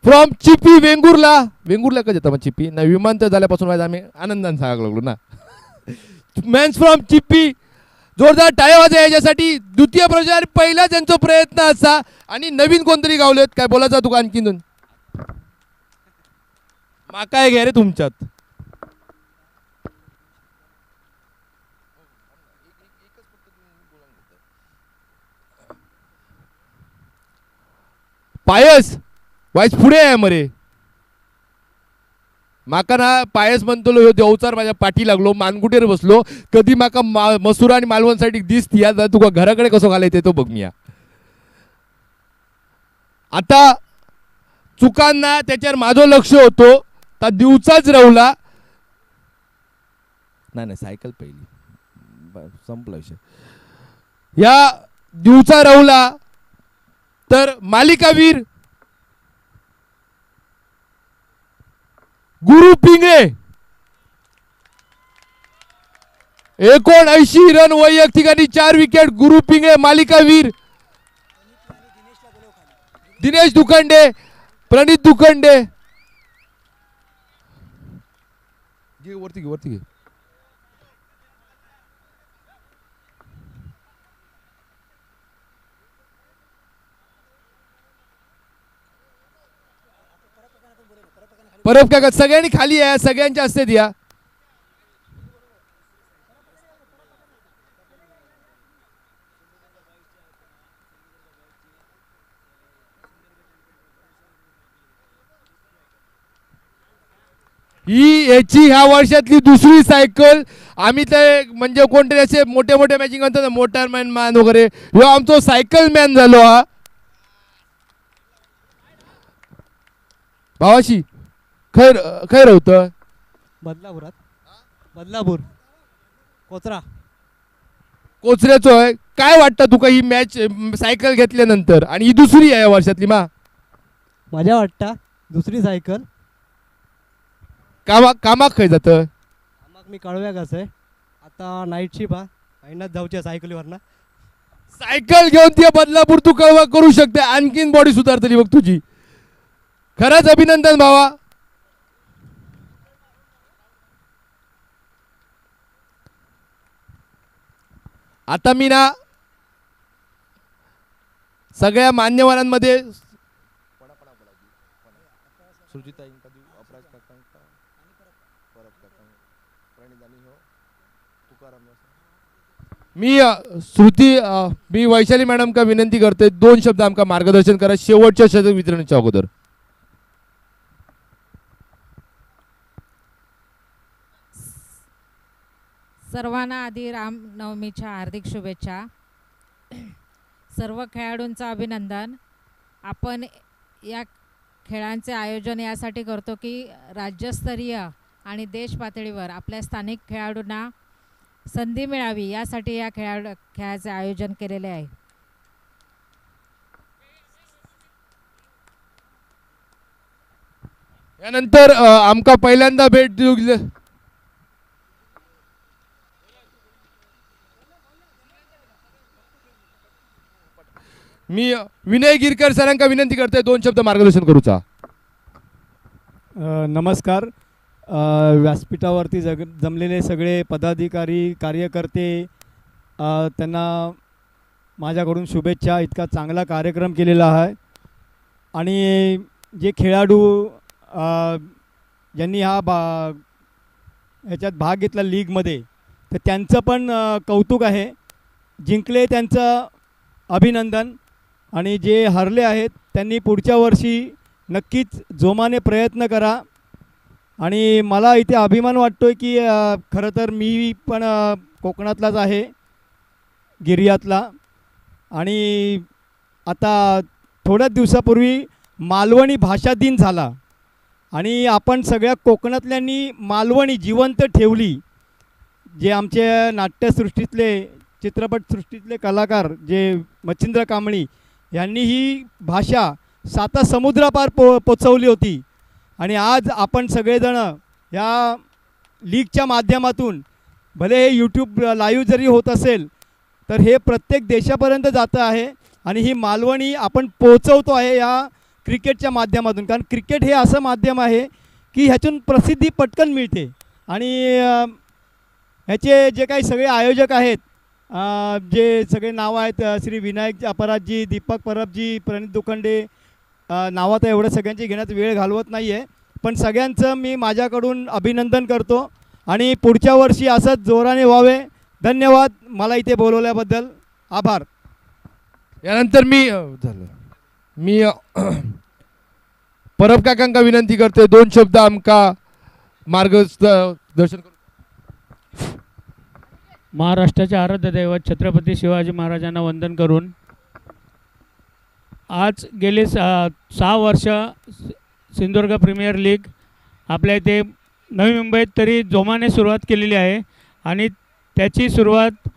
फ्रॉम चिपी वेंगुर्ला कधी येतं मग चिपी नाही, विमानतळ झाल्यापासून माझ्या आम्ही आनंदाने सांगायला लागलो ना. मॅन्स फ्रॉम चिपी, जोरदार टाळ्या वाजया याच्यासाठी. द्वितीय प्रचार पहिला त्यांचा प्रयत्न असा, आणि नवीन कोणतरी गावलेत. काय बोलायचं तुका आणखीन? माका घ्या रे तुमच्यात. पायस वाईस पुढे आहे मरे. माका ना पायस म्हणतो ह्यो देवचार माझ्या पाठी लागलो, मानकुटीवर बसलो. कधी माका मसुरा आणि मालवणसाठी दिसती आता तुका घराकडे कसं घालायचं तो बघ. मी आता चुकांना त्याच्यावर माझं लक्ष होतो, तर दिवचाच रवला नाही. सायकल पहिली संपला विषय. या दिवचा रवला तर मालिकावीर गुरु पिंगळे 79 रन वैयक्तिक आणि 4 विकेट. गुरु पिंगळे मालिकावीर. दिनेश दुखंडे, प्रणित दुखंडे, वरती घे. परब काय सगळ्यांनी खाली आहे, सगळ्यांच्या असते द्या. ही याची ह्या वर्षातली दुसरी सायकल. आम्ही ते म्हणजे कोणतरी असे मोठे मोठे मॅचिंग म्हणतो ना, मोटरमॅन मॅन वगैरे, ह्यो आमचो सायकल मॅन झालो हा. भावाशी खैर होतं बदलापूर कोचऱ्याचो आहे. काय वाटतं तुका ही मॅच सायकल घेतल्यानंतर, आणि ही दुसरी आहे या वर्षातली? मजा वाटता. दुसरी सायकल कामाक खय जातं? मग मी कळव्याक आहे आता. नाईट शिप महिन्यात जाऊच्या सायकलीवर ना. सायकल घेऊन ती बदलापूर तू कळवा करू शकते, आणखीन बॉडी सुधारतली बघ तुझी. खरंच अभिनंदन भावा. आता मी ना सगळ्या मान्यवरांमध्ये मी वैशाली मॅडम का विनंती करते, 2 शब्द आमका मार्गदर्शन करा शेवटच्या शतक वितरणाच्या अगोदर. सर्वांना आधी रामनवमीच्या हार्दिक शुभेच्छा. सर्व खेळाडूंचं अभिनंदन. आपण या खेळांचे आयोजन यासाठी करतो की राज्यस्तरीय आणि देश पातळीवर आपल्या स्थानिक खेळाडूंना संधी मिळावी, यासाठी या खेळाचे आयोजन केलेले आहे. यानंतर आमका पहिल्यांदा भेट देऊ मी विनय गिरकर सरांका विनंती करते 2 शब्द मार्गदर्शन करूचा. नमस्कार. व्यासपीठावरती जमलेले सगळे पदाधिकारी कार्यकर्ते, त्यांना माझ्याकडून शुभेच्छा. इतका चांगला कार्यक्रम केलेला आहे. आणि जे खेळाडू ज्यांनी ह्याच्यात भाग घेतला लीगमध्ये, तर त्यांचं पण कौतुक आहे. जिंकले त्यांचं अभिनंदन. आणि जे हरले आहेत त्यांनी पुढच्या वर्षी नक्कीच जोमाने प्रयत्न करा. आणि मला इथे अभिमान वाटतो आहे की खरं तर मी पण कोकणातलाच आहे, गिर्यातला. आणि आता थोड्याच दिवसापूर्वी मालवणी भाषा दिन झाला आणि आपण सगळ्या कोकणातल्यांनी मालवणी जिवंत ठेवली. जे आमचे नाट्यसृष्टीतले, चित्रपटसृष्टीतले कलाकार जे मच्छिंद्र कांबळी यांनी ही भाषा 7 समुद्रापार पोचवली होती. आणि आज आपण सगळेजण या लीगच्या माध्यमातून, भले हे यूट्यूब लाईव्ह जरी होत असेल तर हे प्रत्येक देशापर्यंत जातं आहे. आणि ही मालवणी आपण पोचवतो आहे या क्रिकेटच्या माध्यमातून. कारण क्रिकेट हे असं माध्यम आहे की ह्यातून प्रसिद्धी पटकन मिळते. आणि ह्याचे जे काही सगळे आयोजक आहेत, जे सगळे नावं आहेत, श्री विनायक अपराधजी, दीपक परबजी, प्रणित दुखंडे, नावात एवढं सगळ्यांची घेण्यात वेळ घालवत नाही आहे. पण सगळ्यांचं मी माझ्याकडून अभिनंदन करतो आणि पुढच्या वर्षी असंच जोराने व्हावे. धन्यवाद मला इथे बोलवल्याबद्दल. आभार. यानंतर मी परब काकांका विनंती करते 2 शब्द आमका मार्गदर्शन करू. महाराष्ट्राचे आराध्य दैवत छत्रपती शिवाजी महाराजांना वंदन करून आज गेले 6 वर्ष सिंधुदुर्ग प्रीमियर लीग आपल्या इथे नवी मुंबईत तरी जोमाने सुरुवात केलेली आहे. आणि त्याची सुरुवात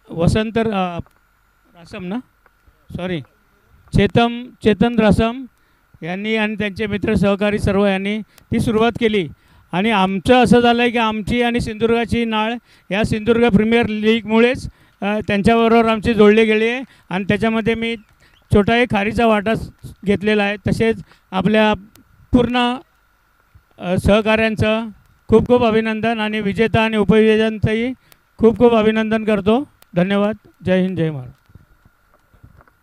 वसंत रासम ना सॉरी चेतन रासम यांनी आणि त्यांचे मित्र सहकारी सर्व यांनी ती सुरुवात केली. आणि आमचं असं झालं आहे की आमची आणि सिंधुदुर्गाची नाळ या सिंधुदुर्ग प्रीमियर लीगमुळेच त्यांच्याबरोबर आमची जोडली गेली आहे. आणि त्याच्यामध्ये मी छोटा एक खारीचा वाटा घेतलेला आहे. तसेच आपल्या पूर्ण सहकाऱ्यांचं खूप खूप अभिनंदन आणि विजेता आणि उपविजेत्यांचंही खूप खूप अभिनंदन करतो. धन्यवाद. जय हिंद, जय महाराष्ट्र.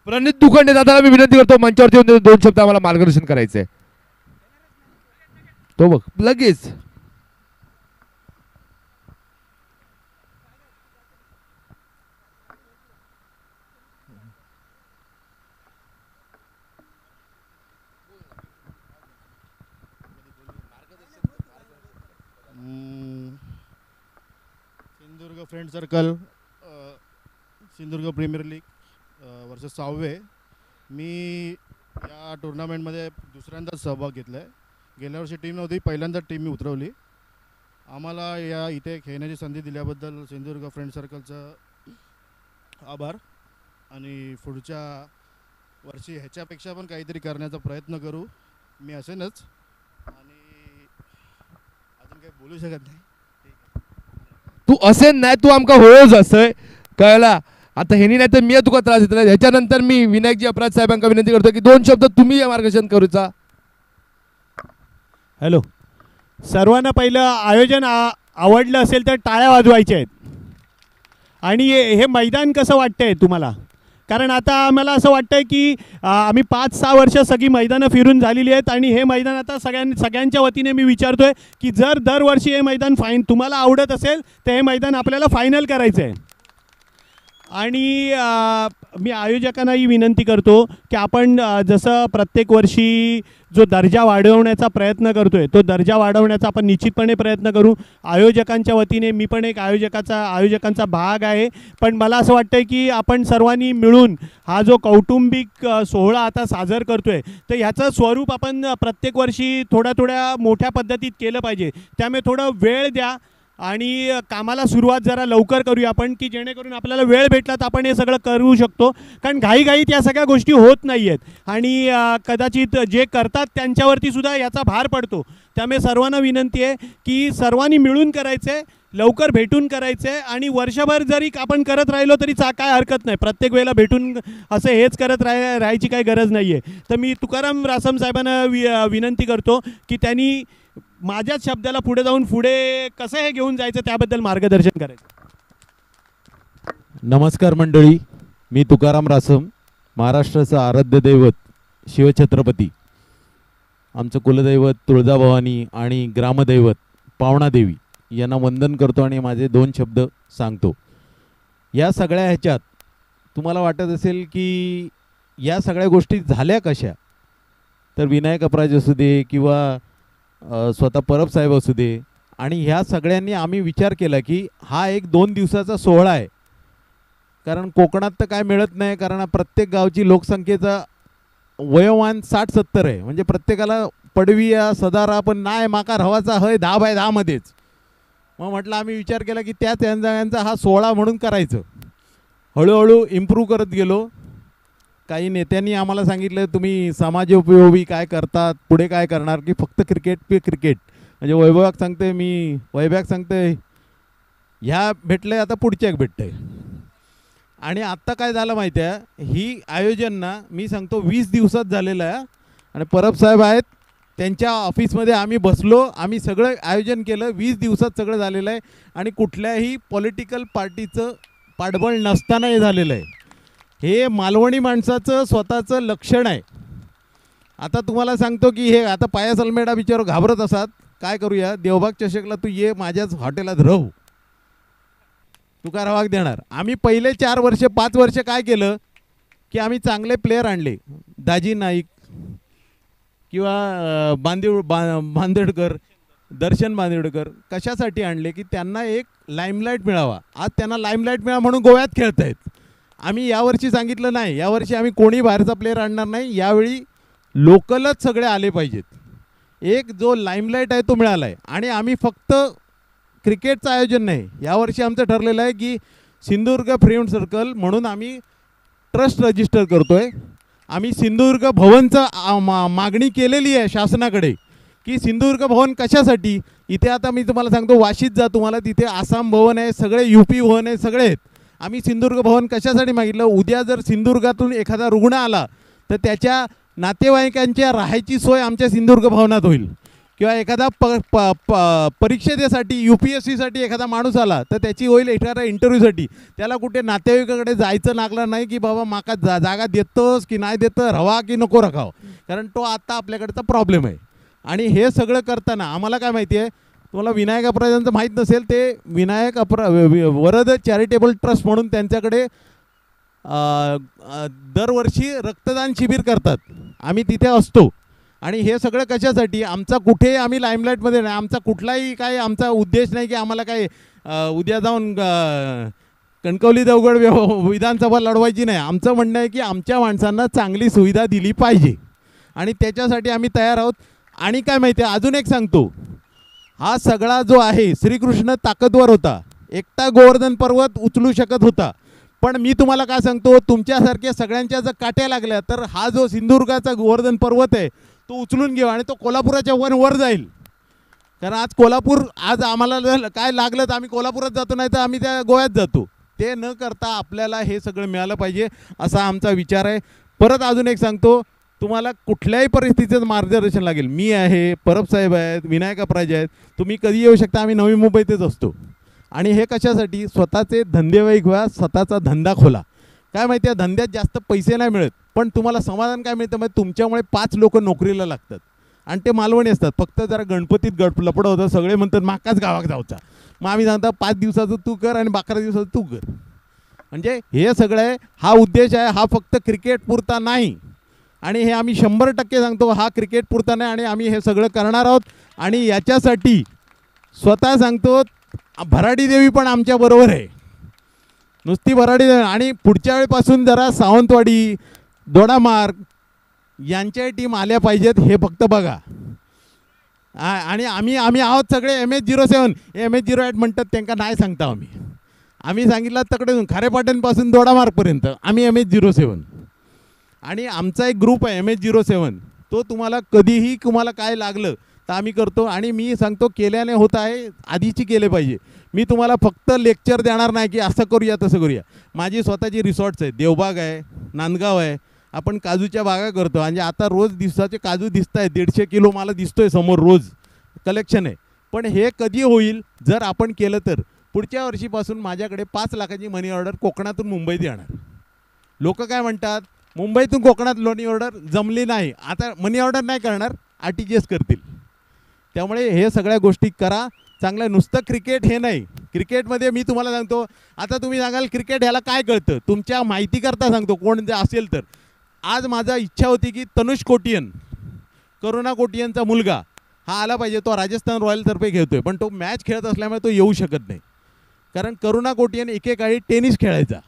प्रणित दुखंडे दादाला मी विनंती करतो मंचावरती येऊन 2 शब्द आम्हाला मार्गदर्शन करायचं आहे. तो बघ लगेच. Sindhudurg friend circle, Sindhudurg premier league वर्ष 6वे. मी या टुर्नामेंटमध्ये दुसऱ्यांदाच सहभाग घेतला आहे. गेल्या वर्षी टीम नव्हती, पहिल्यांदाच टीम मी उतरवली. आम्हाला या इथे खेळण्याची संधी दिल्याबद्दल सिंधुदुर्ग फ्रेंड सर्कलचं आभार. आणि पुढच्या वर्षी ह्याच्यापेक्षा पण काहीतरी करण्याचा प्रयत्न करू. मी असेनच आणि अजून काही बोलू शकत नाही. तू असेन नाही, तू आमका होळच असय, कळला. आता ह्यानी नाही तर मी तुका त्रास देतला. ह्याच्यानंतर मी विनायकजी अपराध साहेबांका विनंती करतो की 2 शब्द तुम्ही मार्गदर्शन करूचा. हॅलो, सर्वांना पहिलं आयोजन आवडलं असेल तर टाळ्या वाजवायच्या आहेत. आणि हे मैदान कसं वाटतंय तुम्हाला? कारण आता आम्हाला असं वाटतं आहे की आम्ही 5-6 वर्ष सगळी मैदानं फिरून झालेली आहेत आणि हे मैदान आता सगळ्यांच्या वतीने मी विचारतो आहे की जर दरवर्षी हे मैदान तुम्हाला आवडत असेल तर हे मैदान आपल्याला फायनल करायचं आहे. आणि मी आयोजकांनाही विनंती करतो की आपण जसं प्रत्येक वर्षी जो दर्जा वाढवण्याचा प्रयत्न करतो आहे तो दर्जा वाढवण्याचा आपण निश्चितपणे प्रयत्न करू. आयोजकांच्या वतीने मी पण एक आयोजकांचा भाग आहे. पण मला असं वाटतं आहे की आपण सर्वांनी मिळून हा जो कौटुंबिक सोहळा आता साजर करतो आहे तर ह्याचं स्वरूप आपण प्रत्येक वर्षी थोड्या मोठ्या पद्धतीत केलं पाहिजे. त्यामुळे थोडं वेळ द्या आणि कामाला सुरुवात जरा लवकर करूया आपण की जेणेकरून आपल्याला वेळ भेटला तर आपण हे सगळं करू शकतो. कारण घाईघाईत या सगळ्या गोष्टी होत नाही आहेत आणि कदाचित जे करतात त्यांच्यावरती सुद्धा याचा भार पडतो. त्यामुळे सर्वांना विनंती आहे की सर्वांनी मिळून करायचं आहे, लवकर भेटून करायचं आहे आणि वर्षभर जरी आपण करत राहिलो तरी काय हरकत नाही. प्रत्येक वेळेला भेटून असं हेच करत राहायची काही गरज नाही आहे. तर मी तुकाराम रासम साहेबांना विनंती करतो की त्यांनी माझ्याच शब्दाला पुढे जाऊन पुढे कसं हे घेऊन जायचं त्याबद्दल मार्गदर्शन करायचं. नमस्कार मंडळी, मी तुकाराम रासम, महाराष्ट्राचं आराध्य दैवत शिवछत्रपती, आमचं कुलदैवत तुळजाभवानी आणि ग्रामदैवत पावणादेवी यांना वंदन करतो आणि माझे 2 शब्द सांगतो. या सगळ्या ह्याच्यात तुम्हाला वाटत असेल की या सगळ्या गोष्टी झाल्या कशा, तर विनायक अपराज असू दे किंवा स्वतः परब साहेब असू दे, आणि ह्या सगळ्यांनी आम्ही विचार केला की हा एक 2 दिवसाचा सोहळा आहे. कारण कोकणात तर काय मिळत नाही, कारण प्रत्येक गावची लोकसंख्येचा वयोमान 60-70 आहे. म्हणजे प्रत्येकाला पडविया सदारा पण नाही माका रवाचा हय 10x10 मध्येच. मग म्हटलं आम्ही विचार केला की त्याच यांचा हा सोहळा म्हणून करायचं. हळूहळू इम्प्रूव्ह करत गेलो. काही नेत्यांनी आम्हाला सांगितलं तुम्ही समाजोपयोगी काय करतात, पुढे काय करणार, की फक्त क्रिकेट पे क्रिकेट. म्हणजे वैभवाक सांगते मी, वैभवाक सांगते ह्या भेटले आता पुढच्या एक भेटतंय. आणि आत्ता काय झालं माहिती आहे, ही आयोजन ना मी सांगतो 20 दिवसात झालेलं आहे. आणि परब साहेब आहेत त्यांच्या ऑफिसमध्ये आम्ही बसलो, आम्ही सगळं आयोजन केलं, 20 दिवसात सगळं झालेलं आहे. आणि कुठल्याही पॉलिटिकल पार्टीचं पाठबळ नसताना हे झालेलं आहे. हे मालवणी माणसाचं स्वतःचं लक्षण आहे. आता तुम्हाला सांगतो की हे आता पाया सलमेडा बिचार घाबरत असतात, काय करूया देवबाग चषकला तू ये माझ्याच हॉटेलात राहू, तुका रवाक देणार. आम्ही पहिले 4 वर्ष 5 वर्ष काय केलं की आम्ही चांगले प्लेयर आणले, दाजी नाईक किंवा बांदेडकर, दर्शन बांदेडकर. कशासाठी आणले की त्यांना एक लाईमलाईट मिळावा. आज त्यांना लाईमलाईट मिळावा म्हणून गोव्यात खेळत आहेत. आम्ही यावर्षी सांगितलं नाही, यावर्षी आम्ही कोणी बाहेरचा प्लेयर आणणार नाही, यावेळी लोकलच सगळे आले पाहिजेत. एक जो लाईमलाईट आहे तो मिळाला आहे. आणि आम्ही फक्त क्रिकेटचं आयोजन नाही, यावर्षी आमचं ठरलेलं आहे की सिंधुदुर्ग फ्रेंड सर्कल म्हणून आम्ही ट्रस्ट रजिस्टर करतो आहे. आम्ही सिंधुदुर्ग भवनचं मागणी केलेली आहे शासनाकडे की सिंधुदुर्ग भवन कशासाठी. इथे आता मी तुम्हाला सांगतो वाशीत जा तुम्हाला, तिथे आसाम भवन आहे, सगळे UP भवन आहे, सगळे आहेत. आम्ही सिंधुदुर्ग भवन कशासाठी मागितलं, उद्या जर सिंधुदुर्गातून एखादा रुग्ण आला तर त्याच्या नातेवाईकांच्या राहायची सोय आमच्या सिंधुदुर्ग भवनात होईल. किंवा एखादा परीक्षेसाठी UPSCसाठी एखादा माणूस आला तर त्याची होईल एखाद्या इंटरव्ह्यूसाठी, त्याला कुठे नातेवाईकाकडे जायचं लागलं नाही की बाबा माका जागा देतोस की नाही देतं, रवा की नको रखाव, कारण तो आत्ता आपल्याकडचा प्रॉब्लेम आहे. आणि हे सगळं करताना आम्हाला काय माहिती आहे, तुम्हाला विनायक अपराजांचं माहीत नसेल, ते विनायक वरद चॅरिटेबल ट्रस्ट म्हणून त्यांच्याकडे दरवर्षी रक्तदान शिबिर करतात. आम्ही तिथे असतो. आणि हे सगळं कशासाठी, आमचा कुठे आम्ही लाईमलाईटमध्ये नाही, आमचा कुठलाही काय आमचा उद्देश नाही की आम्हाला काय उद्या जाऊन कणकवली देवगड विधानसभा लढवायची नाही. आमचं म्हणणं आहे की आमच्या माणसांना चांगली सुविधा दिली पाहिजे आणि त्याच्यासाठी आम्ही तयार आहोत. आणि काय माहिती आहे, अजून एक सांगतो, हा सगळा जो आहे श्रीकृष्ण ताकदवर होता, एकटा गोवर्धन पर्वत उचलू शकत होता. पण मी तुम्हाला काय सांगतो, तुमच्यासारख्या सगळ्यांच्या जर काट्या लागल्या तर हा जो सिंधुदुर्गाचा गोवर्धन पर्वत आहे तो उचलून घेऊ आणि तो कोल्हापुराच्या वर जाईल. कारण आज कोल्हापूर, आज आम्हाला काय लागलं तर आम्ही कोल्हापुरात जातो, नाही तर आम्ही त्या गोव्यात जातो. ते न करता आपल्याला हे सगळं मिळालं पाहिजे असा आमचा विचार आहे. परत अजून एक सांगतो, तुम्हाला कुठल्याही परिस्थितीचं मार्गदर्शन लागेल, मी आहे, परब साहेब आहेत, विनायक अपराज आहेत, तुम्ही कधी येऊ शकता. आम्ही नवी मुंबईतच असतो. आणि हे कशासाठी, स्वतःचे धंदेवाईक व्हा, स्वतःचा धंदा खोला. काय माहिती आहे, धंद्यात जास्त पैसे नाही मिळत पण तुम्हाला समाधान काय मिळतं, म्हणजे तुमच्यामुळे 5 लोक नोकरीला लागतात आणि ते मालवणी असतात. फक्त जरा गणपतीत लपडं होतं, सगळे म्हणतात माकाच गावात जाऊचा. मग आम्ही सांगता 5 दिवसाचं तू कर आणि 11 दिवसाचं तू कर. म्हणजे हे सगळं आहे, हा उद्देश आहे. हा फक्त क्रिकेट पुरता नाही आणि हे आम्ही 100% सांगतो, हा क्रिकेट पुरता नाही आणि आम्ही हे सगळं करणार आहोत. आणि याच्यासाठी स्वतः सांगतो, भराडी देवी पण आमच्याबरोबर आहे, नुसती भराडी देवी. आणि पुढच्या वेळेपासून जरा सावंतवाडी, दोडामार्ग यांच्या टीम आल्या पाहिजेत, हे फक्त बघा. आणि आम्ही आहोत सगळे MS07. MS08 म्हणतात त्यांना नाही सांगता आम्ही सांगितलं तकडे खारेपाटणपासून दोडामार्गपर्यंत आम्ही MS07. आणि आमचा एक ग्रुप आहे MS07, तो तुम्हाला कधीही तुम्हाला काय लागलं तर आम्ही करतो. आणि मी सांगतो केल्याने होत आहे, आधीची केले पाहिजे. मी तुम्हाला फक्त लेक्चर देणार नाही की असं करूया तसं करूया. माझी स्वतःची रिसॉर्ट्स आहेत, देवबाग आहे, नांदगाव आहे, आपण काजूच्या बागा करतो. म्हणजे आता रोज दिवसाचे काजू दिसत आहेत, 150 किलो मला दिसतोय समोर रोज कलेक्शन आहे. पण हे कधी होईल जर आपण केलं तर. पुढच्या वर्षीपासून माझ्याकडे 5 लाखाची मनी ऑर्डर कोकणातून मुंबईत येणार. लोक काय म्हणतात, मुंबईतून कोकणात मनी ऑर्डर जमली नाही, आता मनी ऑर्डर नाही करणार, RTGS करतील. त्यामुळे हे सगळ्या गोष्टी करा चांगलं. नुसतं क्रिकेट हे नाही, क्रिकेटमध्ये मी तुम्हाला सांगतो, आता तुम्ही सांगाल क्रिकेट ह्याला काय कळतं, तुमच्या माहिती करता सांगतो, कोण जे असेल तर आज माझा इच्छा होती की तनुष कोटियन, करुणा कोटियनचा मुलगा हा आला पाहिजे. तो राजस्थान रॉयलतर्फे खेळतोय, पण तो मॅच खेळत असल्यामुळे तो येऊ शकत नाही. कारण करुणा कोटियन एकेकाळी टेनिस खेळायचा,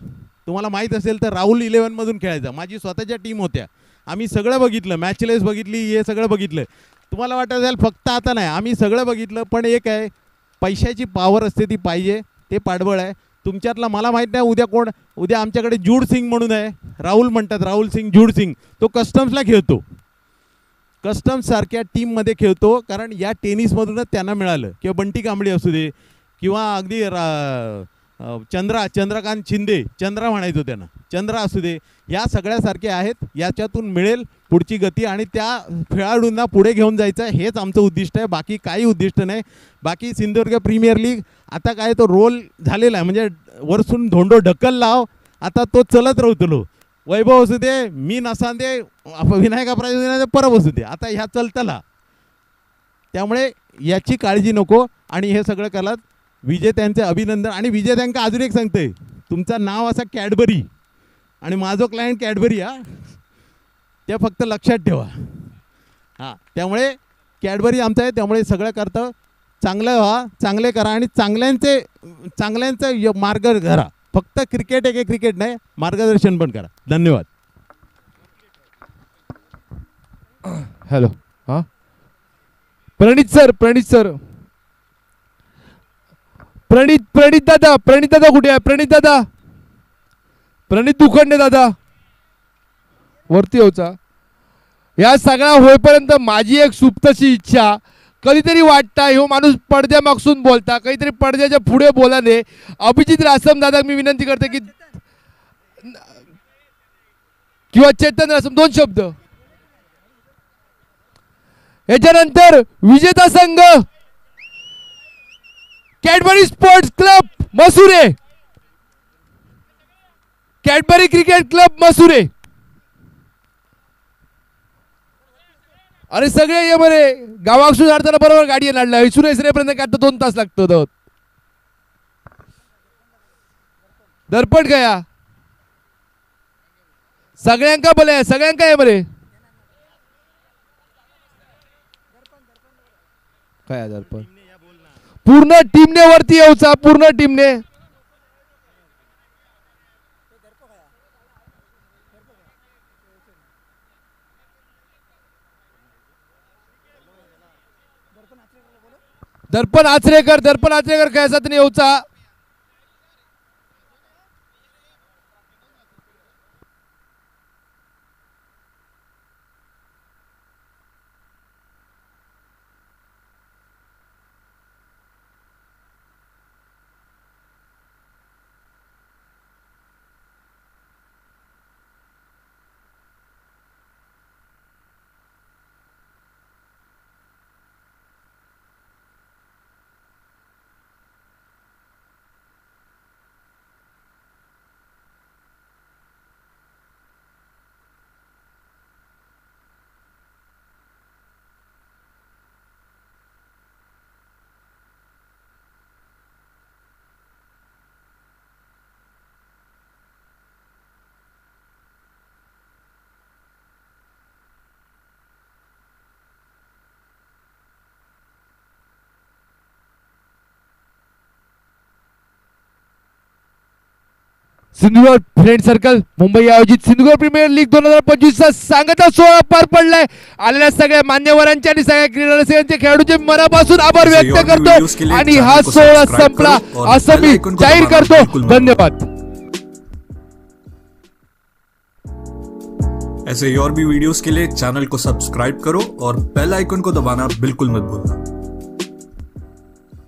तुम्हाला माहीत असेल तर राहुल 11मधून खेळायचा. माझी स्वतःच्या टीम होत्या, आम्ही सगळं बघितलं, मॅचलेस बघितली, हे सगळं बघितलं. तुम्हाला वाटत असेल फक्त आता नाही, आम्ही सगळं बघितलं. पण एक आहे, पैशाची पावर असते ती पाहिजे, ते पाठबळ आहे. तुमच्यातला मला माहीत नाही उद्या आमच्याकडे जूड सिंग म्हणून आहे, राहुल म्हणतात, राहुल सिंग, जूड सिंग. तो कस्टम्सला खेळतो, कस्टम्ससारख्या टीममध्ये खेळतो. कारण या टेनिसमधूनच त्यांना मिळालं. किंवा बंटी कांबळे असू दे, किंवा अगदी चंद्रकांत शिंदे, चंद्रा म्हणायचो त्यांना, चंद्रा असू दे, या सगळ्यासारखे आहेत. याच्यातून मिळेल पुढची गती आणि त्या खेळाडूंना पुढे घेऊन जायचं, हेच आमचं उद्दिष्ट आहे. बाकी काही उद्दिष्ट नाही. बाकी सिंधुदुर्ग प्रीमियर लीग आता काय तो रोल झालेला आहे, म्हणजे वरसून धोंडो ढकल लाव, आता तो चलत राहतो. वैभव असू दे, मी नसांदे, विनायक अपराधी परब असू दे, आता ह्या चलतला. त्यामुळे याची काळजी नको. आणि हे सगळं करत विजेत्यांचे अभिनंदन. आणि विजेत्यांका अजून एक सांगते, तुमचं नाव असा कॅडबरी आणि माझं क्लायंट कॅडबरी, हा ते फक्त लक्षात ठेवा. हां, त्यामुळे कॅडबरी आमचं आहे. त्यामुळे सगळं करतं चांगलं व्हा, चांगले करा आणि चांगल्यांचं मार्ग करा. फक्त क्रिकेट एक क्रिकेट नाही, मार्गदर्शन पण करा. धन्यवाद. हॅलो, हां प्रणित सर, प्रणित दादा कुठे आहे? प्रणित दुखंडे दादा वरती होचा. या सगळ्या होईपर्यंत माझी एक सुप्तशी इच्छा, कधीतरी वाटता ह्यो माणूस पडद्या मागसून बोलता, काहीतरी पडद्याच्या पुढे बोलाने. अभिजित रासम दादा मी विनंती करते की, किंवा चेतन रासम, 2 शब्द. याच्यानंतर विजेता संघ Cadbury sports club Masure, Cadbury cricket club Masure. अरे सगळे ये बरे, गावाकसून जाताना बरोबर गाडी लाडला, इसून इसरेपर्यंत काय 2 तास लागतो. दर्पण गया सगळ्यांका बोले, सगळ्यांका ये बरे. काय दर्पण पूर्ण टीमने वरती येऊचा, पूर्ण टीमने. दर्पण आचरेकर काय असत नाही येऊचा. सिंधुदुर्ग फ्रेंड सर्कल मुंबई आयोजित सिंधुदुर्ग प्रीमियर लीग 2025चा सांगता सोहळा पार पडलाय. आलेल्या सगळ्या मान्यवरांचे आणि सगळ्या क्रीडा रसिकांचे, खेळाडूंचे मनापासून आभार व्यक्त करतो आणि हा सोहळा संपला असं मी जाहीर करतो. धन्यवाद. ऐसे और भी वीडियोस के लिए चैनल को सब्सक्राइब करो और बेल आइकन को दबाना बिल्कुल मत भूलना.